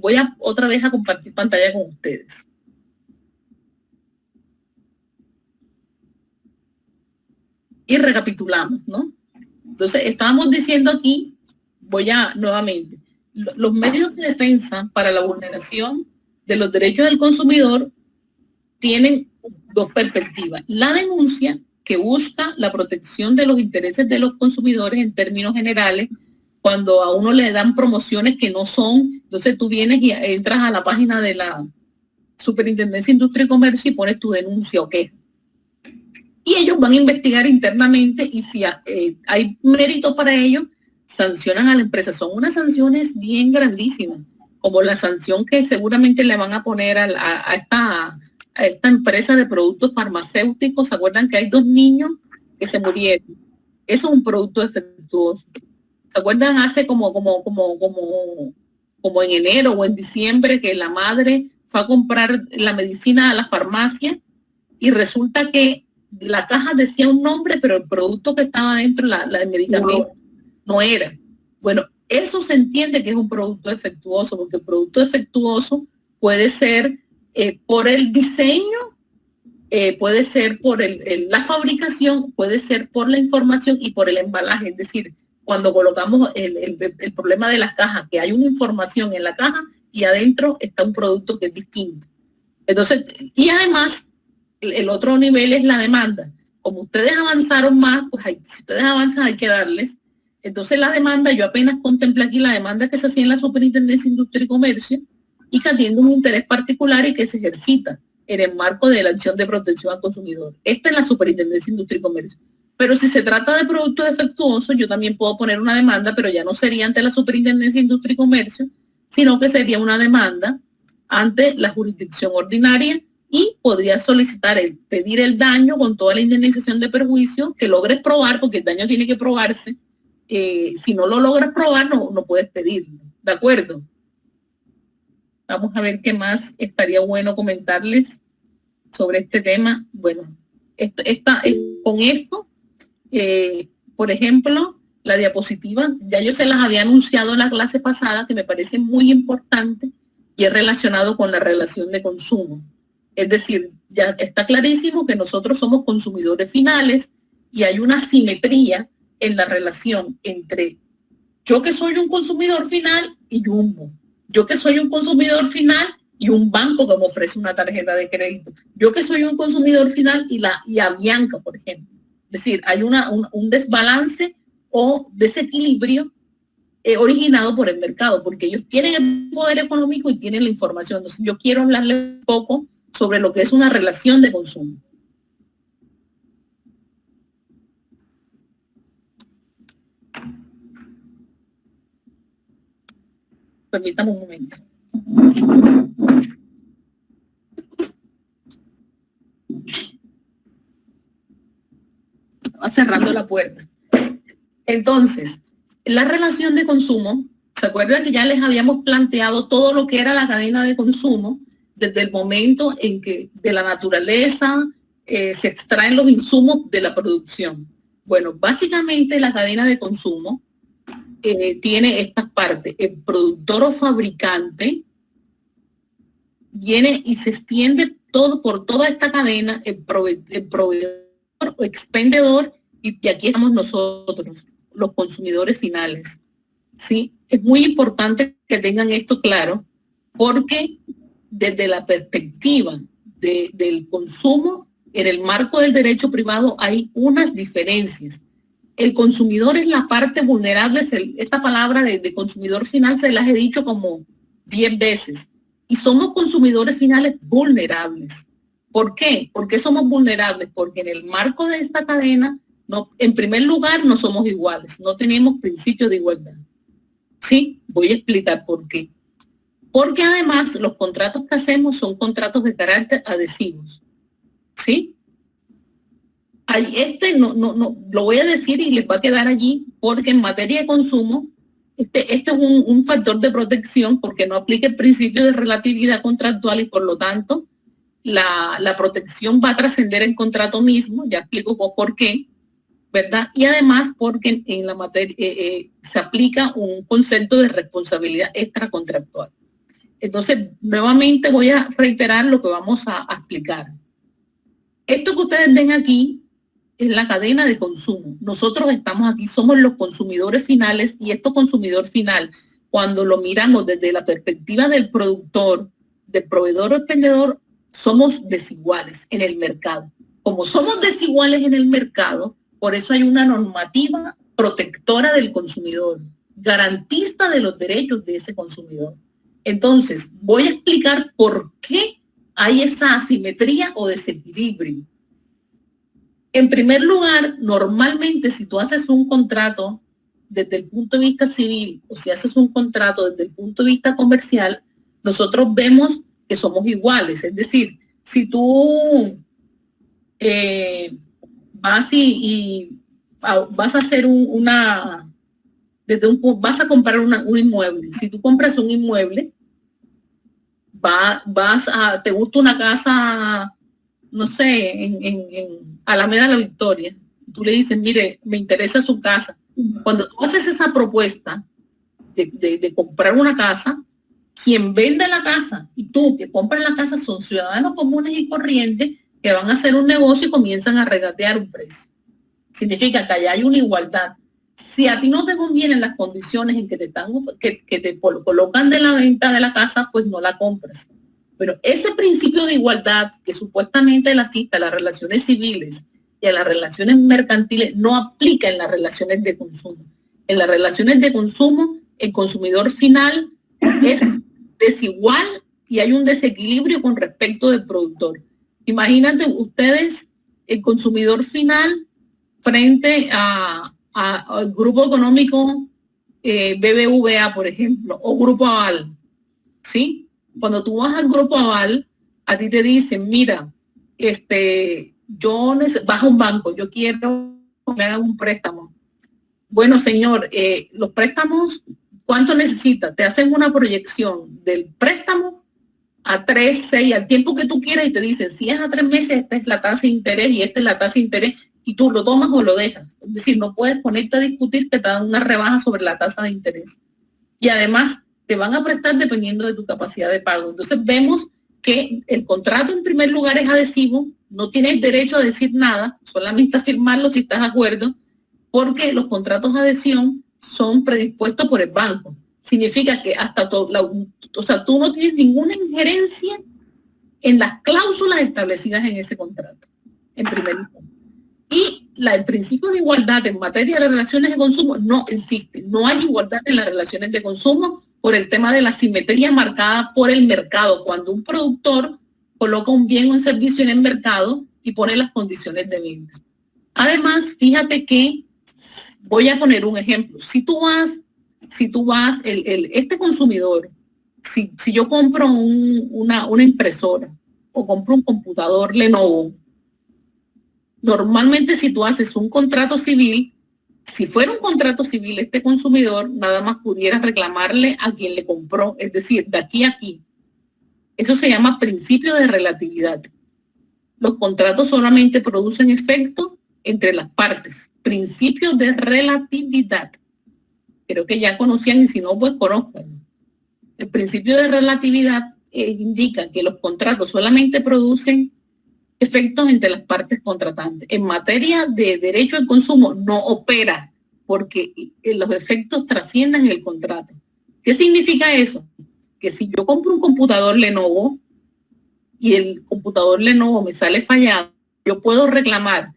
voy otra vez a compartir pantalla con ustedes. Y recapitulamos, ¿no? Entonces, estábamos diciendo aquí, nuevamente, los medios de defensa para la vulneración de los derechos del consumidor tienen dos perspectivas. La denuncia, que busca la protección de los intereses de los consumidores en términos generales, cuando a uno le dan promociones que no son, entonces tú vienes y entras a la página de la Superintendencia de Industria y Comercio y pones tu denuncia o queja. Y ellos van a investigar internamente y si hay mérito para ello, sancionan a la empresa. Son unas sanciones bien grandísimas, como la sanción que seguramente le van a poner a esta empresa de productos farmacéuticos. ¿Se acuerdan que hay 2 niños que se murieron? Eso es un producto defectuoso. ¿Se acuerdan hace como en enero o en diciembre que la madre fue a comprar la medicina a la farmacia y resulta que la caja decía un nombre, pero el producto que estaba dentro, el medicamento, no era? Bueno, eso se entiende que es un producto defectuoso, porque el producto defectuoso puede ser por el diseño, puede ser por la fabricación, puede ser por la información y por el embalaje. Es decir, cuando colocamos el problema de las cajas, que hay una información en la caja y adentro está un producto que es distinto. Entonces, y además, el otro nivel es la demanda. Como ustedes avanzaron más, pues si ustedes avanzan hay que darles. Entonces la demanda, yo apenas contemplé aquí la demanda que se hacía en la Superintendencia de Industria y Comercio y que atiende un interés particular y que se ejercita en el marco de la acción de protección al consumidor. Esta es la Superintendencia de Industria y Comercio. Pero si se trata de productos defectuosos, yo también puedo poner una demanda, pero ya no sería ante la Superintendencia de Industria y Comercio, sino que sería una demanda ante la jurisdicción ordinaria y podría solicitar pedir el daño con toda la indemnización de perjuicio que logres probar, porque el daño tiene que probarse. Si no lo logras probar, no puedes pedirlo. ¿De acuerdo? Vamos a ver qué más estaría bueno comentarles sobre este tema. Bueno, con esto, por ejemplo, la diapositiva, ya yo se las había anunciado en la clase pasada, que me parece muy importante y es relacionado con la relación de consumo. Es decir, ya está clarísimo que nosotros somos consumidores finales y hay una simetría en la relación entre yo que soy un consumidor final y Jumbo. Yo que soy un consumidor final y un banco que me ofrece una tarjeta de crédito. Yo que soy un consumidor final y Avianca, por ejemplo. Es decir, hay un desbalance o desequilibrio originado por el mercado, porque ellos tienen el poder económico y tienen la información. Entonces, yo quiero hablarles un poco sobre lo que es una relación de consumo. Permítame un momento. Va cerrando la puerta. Entonces, la relación de consumo, ¿se acuerdan que ya les habíamos planteado todo lo que era la cadena de consumo desde el momento en que de la naturaleza se extraen los insumos de la producción? Bueno, básicamente la cadena de consumo tiene estas partes. El productor o fabricante viene y se extiende todo por toda esta cadena, el proveedor o expendedor, y aquí estamos nosotros, los consumidores finales. ¿Sí? Es muy importante que tengan esto claro, porque desde la perspectiva del consumo, en el marco del derecho privado hay unas diferencias. El consumidor es la parte vulnerable, esta palabra de consumidor final se las he dicho como 10 veces, y somos consumidores finales vulnerables. ¿Por qué? ¿Por qué somos vulnerables? Porque en el marco de esta cadena, no, en primer lugar, no somos iguales, no tenemos principio de igualdad. Sí, voy a explicar por qué. Porque además los contratos que hacemos son contratos de carácter adhesivos. ¿Sí? No, lo voy a decir y les va a quedar allí, porque en materia de consumo, este es un factor de protección, porque no aplica el principio de relatividad contractual y por lo tanto la protección va a trascender el contrato mismo, ya explico por qué, ¿verdad? Y además porque en la materia se aplica un concepto de responsabilidad extracontractual. Entonces, nuevamente voy a reiterar lo que vamos a explicar. Esto que ustedes ven aquí es la cadena de consumo. Nosotros estamos aquí, somos los consumidores finales, y esto consumidor final, cuando lo miramos desde la perspectiva del productor, del proveedor o expendedor, somos desiguales en el mercado. Como somos desiguales en el mercado, por eso hay una normativa protectora del consumidor, garantista de los derechos de ese consumidor. Entonces, voy a explicar por qué hay esa asimetría o desequilibrio. En primer lugar, normalmente si tú haces un contrato desde el punto de vista civil o si haces un contrato desde el punto de vista comercial, nosotros vemos que somos iguales. Es decir, si tú vas a hacer vas a comprar un inmueble. Si tú compras un inmueble, te gusta una casa, no sé, en Alameda La Victoria. Tú le dices, mire, me interesa su casa. Cuando tú haces esa propuesta de comprar una casa, quien vende la casa y tú que compras la casa son ciudadanos comunes y corrientes que van a hacer un negocio y comienzan a regatear un precio. Significa que allá hay una igualdad. Si a ti no te convienen las condiciones en que te colocan de la venta de la casa, pues no la compras. Pero ese principio de igualdad que supuestamente la cita a las relaciones civiles y a las relaciones mercantiles no aplica en las relaciones de consumo. En las relaciones de consumo, el consumidor final es desigual y hay un desequilibrio con respecto del productor. Imagínate ustedes el consumidor final frente al grupo económico BBVA, por ejemplo, o Grupo Aval, ¿sí? Cuando tú vas al Grupo Aval, a ti te dicen, mira, vas a un banco, yo quiero que me hagan un préstamo. Bueno, señor, los préstamos, ¿cuánto necesitas? Te hacen una proyección del préstamo a 3, 6, al tiempo que tú quieras y te dicen, si es a 3 meses, esta es la tasa de interés y esta es la tasa de interés y tú lo tomas o lo dejas. Es decir, no puedes ponerte a discutir que te dan una rebaja sobre la tasa de interés. Y además te van a prestar dependiendo de tu capacidad de pago. Entonces vemos que el contrato en primer lugar es adhesivo, no tienes derecho a decir nada, solamente a firmarlo si estás de acuerdo, porque los contratos de adhesión son predispuestos por el banco. Significa que hasta tú no tienes ninguna injerencia en las cláusulas establecidas en ese contrato, en primer lugar. Y el principio de igualdad en materia de relaciones de consumo no existe. No hay igualdad en las relaciones de consumo por el tema de la simetría marcada por el mercado. Cuando un productor coloca un bien o un servicio en el mercado y pone las condiciones de venta. Además, fíjate que, voy a poner un ejemplo. Si tú vas, este consumidor, si yo compro una impresora o compro un computador Lenovo, normalmente si tú haces un contrato civil, si fuera un contrato civil, este consumidor nada más pudiera reclamarle a quien le compró, es decir, de aquí a aquí. Eso se llama principio de relatividad. Los contratos solamente producen efecto entre las partes. Principio de relatividad. Creo que ya conocían y si no, pues conozcan. El principio de relatividad indica que los contratos solamente producen efectos entre las partes contratantes. En materia de derecho al consumo no opera porque los efectos trascienden el contrato. ¿Qué significa eso? Que si yo compro un computador Lenovo y el computador Lenovo me sale fallado, yo puedo reclamar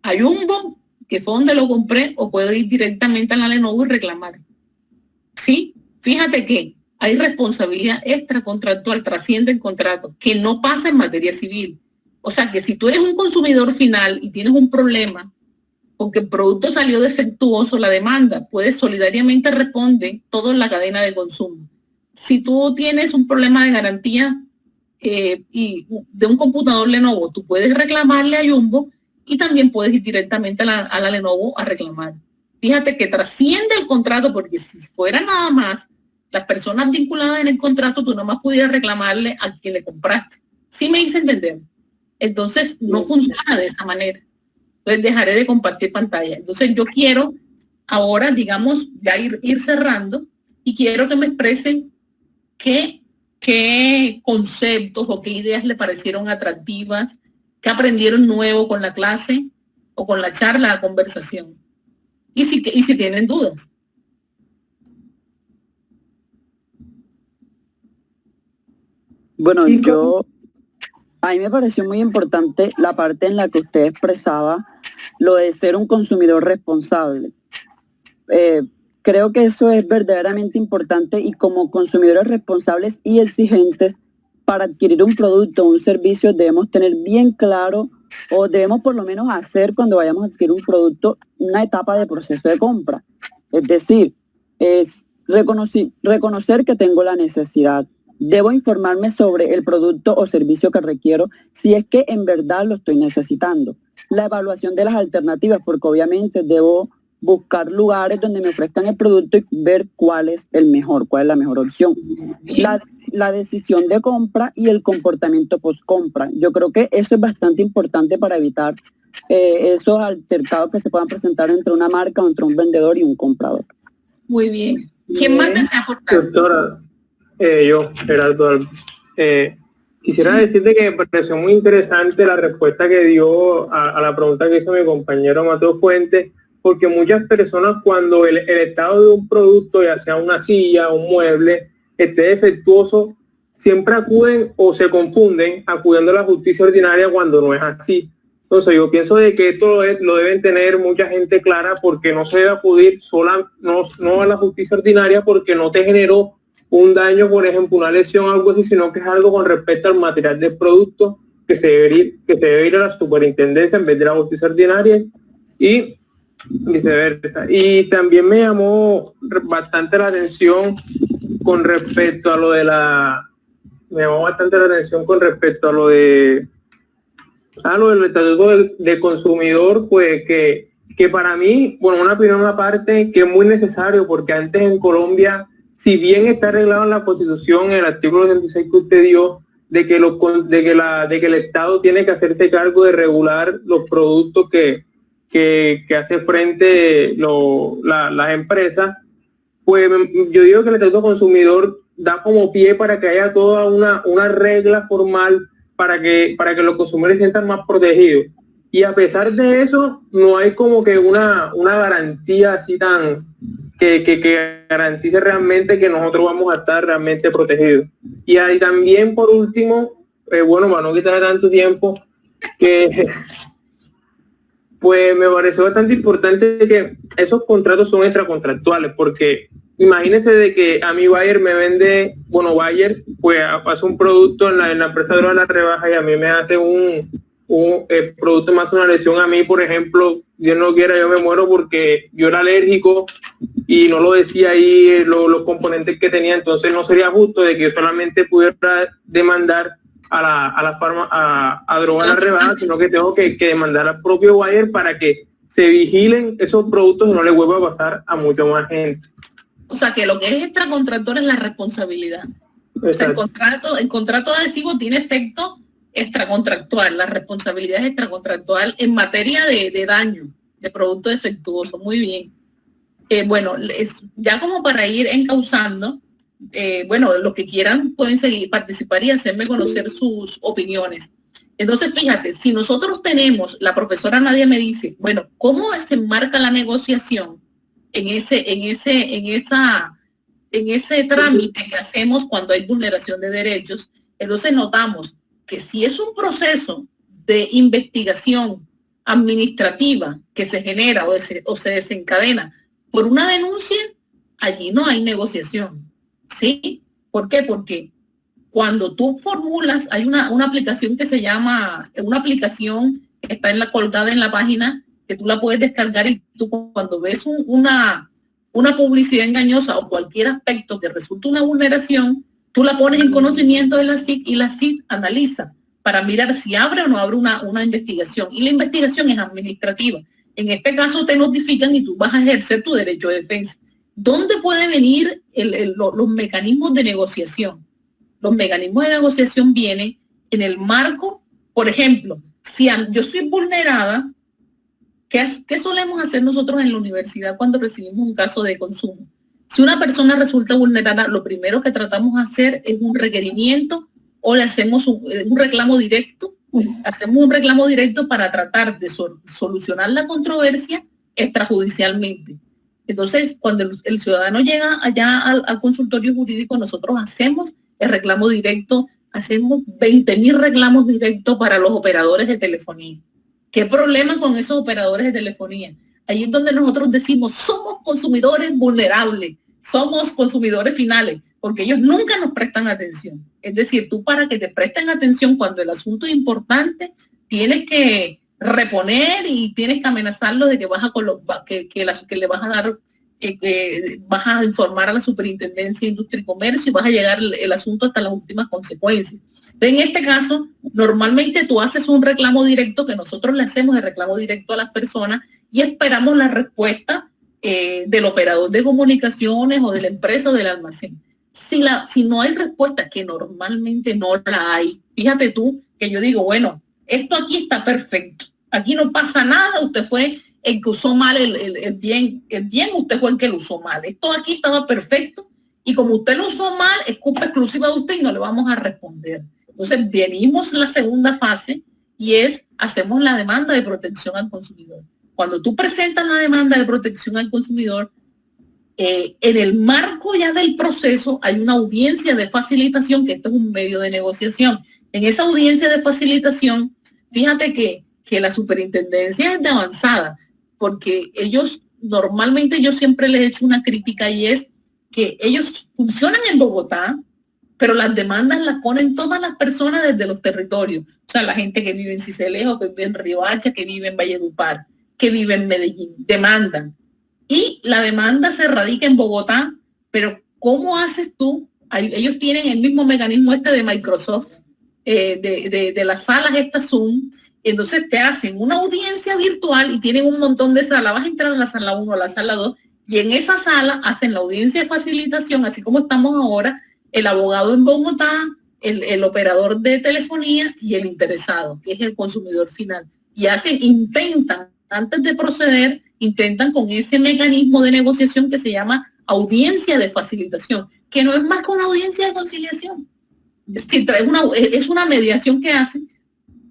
a Jumbo, que fue donde lo compré, o puedo ir directamente a la Lenovo y reclamar. ¿Sí? Fíjate que hay responsabilidad extracontractual, trasciende el contrato, que no pasa en materia civil. O sea que si tú eres un consumidor final y tienes un problema porque el producto salió defectuoso, la demanda, puedes solidariamente responder todo en la cadena de consumo. Si tú tienes un problema de garantía y de un computador Lenovo, tú puedes reclamarle a Jumbo y también puedes ir directamente a la Lenovo a reclamar. Fíjate que trasciende el contrato, porque si fuera nada más las personas vinculadas en el contrato, tú nada más pudieras reclamarle a quien le compraste. ¿Sí me hice entender? Entonces no funciona de esa manera. Entonces dejaré de compartir pantalla. Entonces yo quiero ahora, digamos, ya ir cerrando y quiero que me expresen qué conceptos o qué ideas le parecieron atractivas, qué aprendieron nuevo con la clase o con la charla, la conversación. Y si tienen dudas. Bueno, a mí me pareció muy importante la parte en la que usted expresaba lo de ser un consumidor responsable. Creo que eso es verdaderamente importante y como consumidores responsables y exigentes para adquirir un producto o un servicio debemos tener bien claro o debemos por lo menos hacer cuando vayamos a adquirir un producto una etapa de proceso de compra. Es decir, es reconocer que tengo la necesidad. Debo informarme sobre el producto o servicio que requiero si es que en verdad lo estoy necesitando. La evaluación de las alternativas, porque obviamente debo buscar lugares donde me ofrezcan el producto y ver cuál es el mejor, cuál es la mejor opción. La decisión de compra y el comportamiento post-compra. Yo creo que eso es bastante importante para evitar esos altercados que se puedan presentar entre una marca o entre un vendedor y un comprador. Muy bien. ¿Quién más desea aportar? Doctora, yo, Gerardo, quisiera decirte que me pareció muy interesante la respuesta que dio a la pregunta que hizo mi compañero Mateo Fuentes, porque muchas personas cuando el estado de un producto, ya sea una silla, un mueble, esté defectuoso, siempre acuden o se confunden acudiendo a la justicia ordinaria cuando no es así. Entonces yo pienso de que esto lo deben tener mucha gente clara, porque no se debe acudir no a la justicia ordinaria porque no te generó un daño, por ejemplo, una lesión o algo así, sino que es algo con respecto al material del producto que se debe ir a la superintendencia en vez de la justicia ordinaria y viceversa. Y también me llamó bastante la atención con respecto a lo de del estatuto del consumidor, pues que para mí, bueno, una opinión aparte, que es muy necesario, porque antes en Colombia, si bien está arreglado en la Constitución, el artículo 86 que usted dio, de que el Estado tiene que hacerse cargo de regular los productos que que hace frente las empresas, pues yo digo que el Estatuto Consumidor da como pie para que haya toda una regla formal para que los consumidores se sientan más protegidos. Y a pesar de eso, no hay como que una garantía así tan que garantice realmente que nosotros vamos a estar realmente protegidos. Y ahí también, por último, bueno, para no quitar tanto tiempo, que pues me pareció bastante importante que esos contratos son extracontractuales, porque imagínense de que a mi Bayer me vende, bueno, Bayer pues hace un producto en la empresa de la rebaja y a mí me hace un producto más una lesión a mí, por ejemplo, Dios no quiera, yo me muero porque yo era alérgico y no lo decía ahí los componentes que tenía, entonces no sería justo de que yo solamente pudiera demandar a droga la rebaja, sino que tengo que demandar al propio Bayer para que se vigilen esos productos y no le vuelva a pasar a mucha más gente. O sea, que lo que es extracontractor es la responsabilidad. O sea, el contrato adhesivo tiene efecto extracontractual, la responsabilidad es extracontractual en materia de daño, de producto defectuoso. Muy bien. Bueno, ya como para ir encauzando, bueno, los que quieran pueden seguir, participar y hacerme conocer sus opiniones. Entonces, fíjate, si nosotros tenemos, la profesora Nadia me dice, bueno, ¿cómo se enmarca la negociación en ese trámite que hacemos cuando hay vulneración de derechos? Entonces notamos que si es un proceso de investigación administrativa que se genera o se desencadena por una denuncia, allí no hay negociación. ¿Sí? ¿Por qué? Porque cuando tú formulas, hay una aplicación que se llama, una aplicación que está colgada en la página, que tú la puedes descargar y tú cuando ves una publicidad engañosa o cualquier aspecto que resulte una vulneración, tú la pones en conocimiento de la SIC y la SIC analiza para mirar si abre o no abre una investigación. Y la investigación es administrativa. En este caso te notifican y tú vas a ejercer tu derecho de defensa. ¿Dónde puede venir los mecanismos de negociación? Los mecanismos de negociación vienen en el marco, por ejemplo, si yo soy vulnerada, ¿qué solemos hacer nosotros en la universidad cuando recibimos un caso de consumo? Si una persona resulta vulnerada, lo primero que tratamos de hacer es un requerimiento o le hacemos un reclamo directo. Hacemos un reclamo directo para tratar de solucionar la controversia extrajudicialmente. Entonces, cuando el ciudadano llega allá al consultorio jurídico, nosotros hacemos el reclamo directo, hacemos 20.000 reclamos directos para los operadores de telefonía. ¿Qué problema con esos operadores de telefonía? Ahí es donde nosotros decimos, somos consumidores vulnerables, somos consumidores finales, porque ellos nunca nos prestan atención. Es decir, tú para que te presten atención cuando el asunto es importante, tienes que reponer y tienes que amenazarlo de que vas a que le vas a dar, vas a informar a la Superintendencia de Industria y Comercio y vas a llegar el asunto hasta las últimas consecuencias. En este caso, normalmente tú haces un reclamo directo, que nosotros le hacemos el reclamo directo a las personas y esperamos la respuesta del operador de comunicaciones o de la empresa o del almacén. Si no hay respuesta, que normalmente no la hay, fíjate tú que yo digo, bueno, esto aquí está perfecto, aquí no pasa nada, usted fue el que usó mal el bien, usted fue el que lo usó mal, esto aquí estaba perfecto y como usted lo usó mal, es culpa exclusiva de usted y no le vamos a responder. Entonces venimos la segunda fase y hacemos la demanda de protección al consumidor. Cuando tú presentas la demanda de protección al consumidor, en el marco ya del proceso hay una audiencia de facilitación, que esto es un medio de negociación. En esa audiencia de facilitación, fíjate que la superintendencia es de avanzada, porque ellos, normalmente yo siempre les he hecho una crítica y es que ellos funcionan en Bogotá, pero las demandas las ponen todas las personas desde los territorios. O sea, la gente que vive en Sincelejo, que vive en Riohacha, que vive en Valledupar, que vive en Medellín, demandan. Y la demanda se radica en Bogotá, pero ¿cómo haces tú? Ellos tienen el mismo mecanismo de Microsoft, de las salas Zoom. Entonces te hacen una audiencia virtual y tienen un montón de salas. Vas a entrar a la sala 1, a la sala 2, y en esa sala hacen la audiencia de facilitación, así como estamos ahora, el abogado en Bogotá, el operador de telefonía y el interesado, que es el consumidor final. Y intentan antes de proceder, intentan con ese mecanismo de negociación que se llama audiencia de facilitación, que no es más que una audiencia de conciliación. Es decir, es una mediación que hacen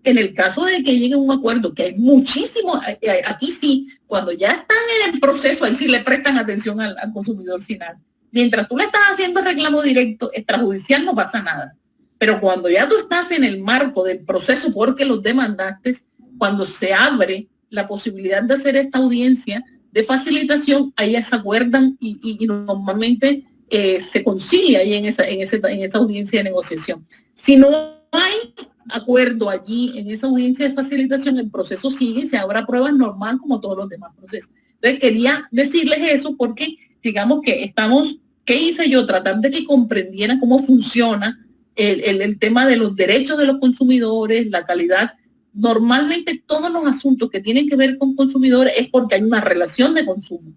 en el caso de que llegue a un acuerdo, que hay muchísimo, aquí sí, cuando ya están en el proceso, ahí sí le prestan atención al consumidor final. Mientras tú le estás haciendo reclamo directo, extrajudicial, no pasa nada. Pero cuando ya tú estás en el marco del proceso porque los demandaste, cuando se abre la posibilidad de hacer esta audiencia de facilitación, ahí ya se acuerdan y normalmente se concilia ahí en esa audiencia de negociación. Si no hay acuerdo allí en esa audiencia de facilitación, el proceso sigue y se abra pruebas normal como todos los demás procesos. Entonces quería decirles eso porque digamos que estamos, ¿qué hice yo? Tratar de que comprendieran cómo funciona el tema de los derechos de los consumidores, la calidad. Normalmente todos los asuntos que tienen que ver con consumidores es porque hay una relación de consumo.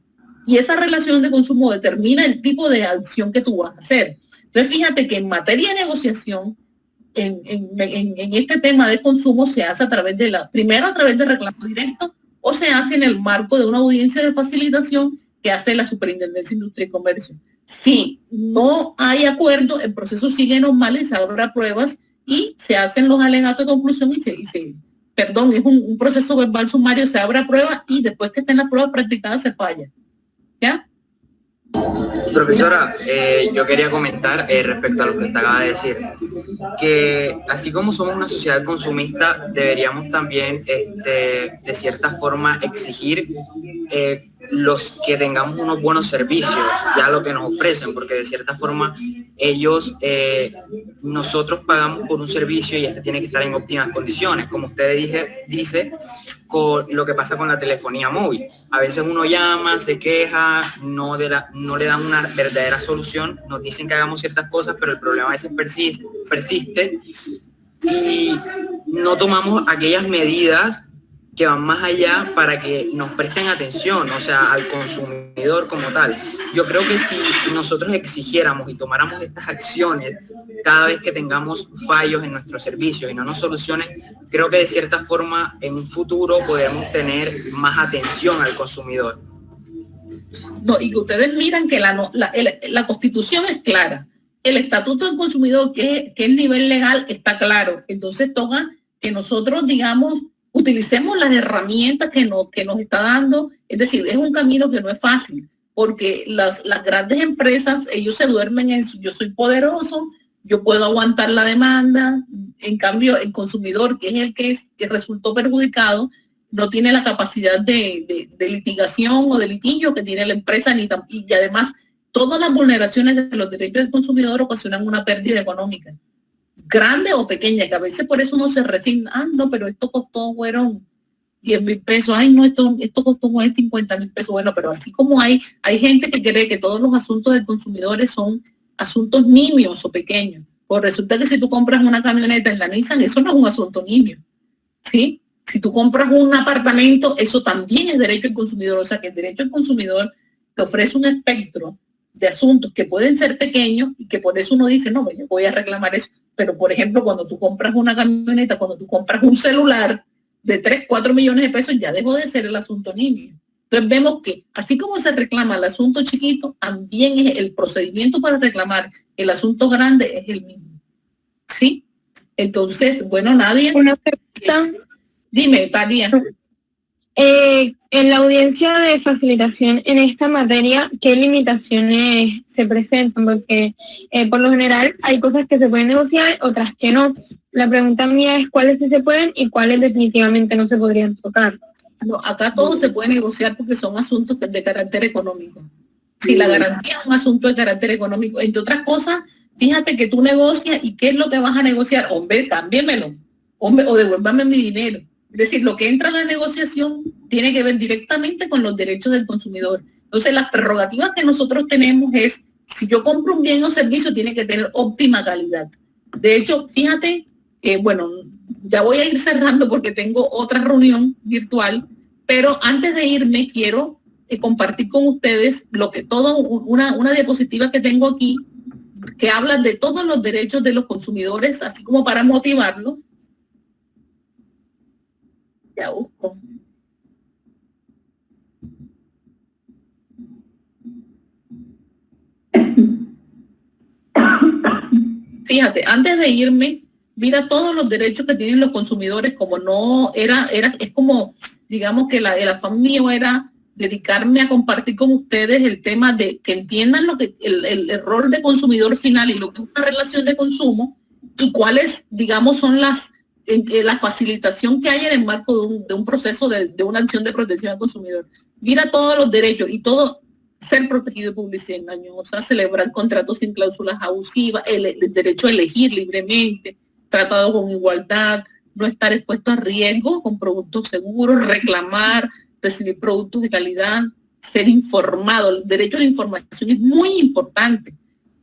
Y esa relación de consumo determina el tipo de acción que tú vas a hacer. Entonces fíjate que en materia de negociación, en este tema de consumo se hace primero a través de reclamo directo o se hace en el marco de una audiencia de facilitación que hace la Superintendencia de Industria y Comercio. Si no hay acuerdo, el proceso sigue normal y se abren pruebas y se hacen los alegatos de conclusión es un proceso verbal sumario, se abre prueba y después que estén las pruebas practicadas se falla. ¿Ya? Profesora, yo quería comentar respecto a lo que usted acaba de decir, que así como somos una sociedad consumista, deberíamos también de cierta forma exigir los que tengamos unos buenos servicios, ya lo que nos ofrecen, porque de cierta forma nosotros pagamos por un servicio y tiene que estar en óptimas condiciones, como usted dice, con lo que pasa con la telefonía móvil. A veces uno llama, se queja, no le dan una verdadera solución, nos dicen que hagamos ciertas cosas, pero el problema a veces persiste y no tomamos aquellas medidas que van más allá para que nos presten atención, o sea, al consumidor como tal. Yo creo que si nosotros exigiéramos y tomáramos estas acciones cada vez que tengamos fallos en nuestros servicios y no nos solucionen, creo que de cierta forma en un futuro podemos tener más atención al consumidor. No, y que ustedes miran que la Constitución es clara, el Estatuto del Consumidor, que es nivel legal, está claro. Entonces toca que nosotros, digamos, utilicemos las herramientas que nos está dando. Es decir, es un camino que no es fácil, porque las grandes empresas, ellos se duermen en yo soy poderoso, yo puedo aguantar la demanda. En cambio, el consumidor, que es el que resultó perjudicado, no tiene la capacidad de litigación o de litigio que tiene la empresa, y además todas las vulneraciones de los derechos del consumidor ocasionan una pérdida económica, grande o pequeña, que a veces por eso uno se resigna, no, pero esto costó, fueron 10,000 pesos, no, esto costó 50,000 pesos, bueno, pero así como hay gente que cree que todos los asuntos de consumidores son asuntos nimios o pequeños, pues resulta que si tú compras una camioneta en la Nissan, eso no es un asunto nimio, ¿sí? Si tú compras un apartamento, eso también es derecho del consumidor, o sea que el derecho del consumidor te ofrece un espectro de asuntos que pueden ser pequeños y que por eso uno dice, no, yo voy a reclamar eso. Pero, por ejemplo, cuando tú compras una camioneta, cuando tú compras un celular de 3, 4 millones de pesos, ya dejó de ser el asunto nimio. Entonces vemos que así como se reclama el asunto chiquito, también es el procedimiento para reclamar el asunto grande es el mismo. ¿Sí? Entonces, bueno, Nadia. Una pregunta. Dime, Tania. En la audiencia de facilitación en esta materia, ¿qué limitaciones se presentan? Porque por lo general hay cosas que se pueden negociar, otras que no. La pregunta mía es cuáles sí se pueden y cuáles definitivamente no se podrían tocar. No, acá todo se puede negociar porque son asuntos de carácter económico. Si la garantía es un asunto de carácter económico, entre otras cosas, fíjate que tú negocias y ¿qué es lo que vas a negociar? Hombre, cámbiemelo, hombre, o devuélvame mi dinero. Es decir, lo que entra en la negociación tiene que ver directamente con los derechos del consumidor. Entonces, las prerrogativas que nosotros tenemos es, si yo compro un bien o servicio, tiene que tener óptima calidad. De hecho, fíjate, bueno, ya voy a ir cerrando porque tengo otra reunión virtual, pero antes de irme quiero compartir con ustedes una diapositiva que tengo aquí, que habla de todos los derechos de los consumidores, así como para motivarlos. Ya busco. Fíjate, antes de irme, mira todos los derechos que tienen los consumidores, como no es como, digamos que el afán mío era dedicarme a compartir con ustedes el tema de que entiendan lo que el rol de consumidor final y lo que es una relación de consumo y cuáles, digamos, son la facilitación que hay en el marco de un proceso de una acción de protección al consumidor. Mira todos los derechos y todo, ser protegido de publicidad engañosa, celebrar contratos sin cláusulas abusivas, el derecho a elegir libremente, tratado con igualdad, no estar expuesto a riesgo con productos seguros, reclamar, recibir productos de calidad, ser informado. El derecho a la información es muy importante.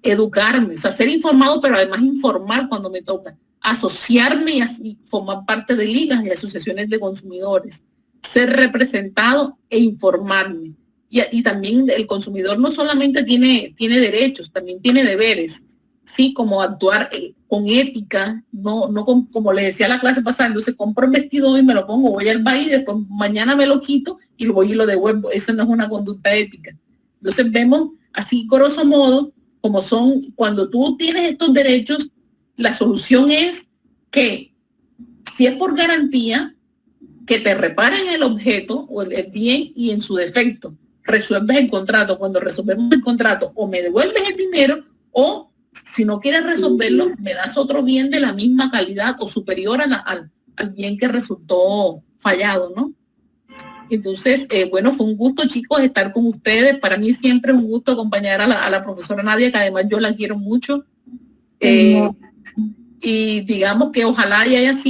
Educarme, o sea, ser informado, pero además informar cuando me toca. Asociarme y formar parte de ligas y asociaciones de consumidores. Ser representado e informarme. Y también el consumidor no solamente tiene derechos, también tiene deberes. Sí, como actuar con ética, no como le decía la clase pasada, entonces compro un vestido hoy, me lo pongo, voy al baile, después mañana me lo quito y lo voy y lo devuelvo. Eso no es una conducta ética. Entonces vemos así, grosso modo, como son, cuando tú tienes estos derechos, la solución es que, si es por garantía, que te reparen el objeto o el bien y en su defecto resuelves el contrato. Cuando resolvemos el contrato, o me devuelves el dinero o, si no quieres resolverlo, me das otro bien de la misma calidad o superior al bien que resultó fallado, ¿no? Entonces, bueno, fue un gusto, chicos, estar con ustedes. Para mí siempre es un gusto acompañar a la profesora Nadia, que además yo la quiero mucho. Y digamos que ojalá haya sido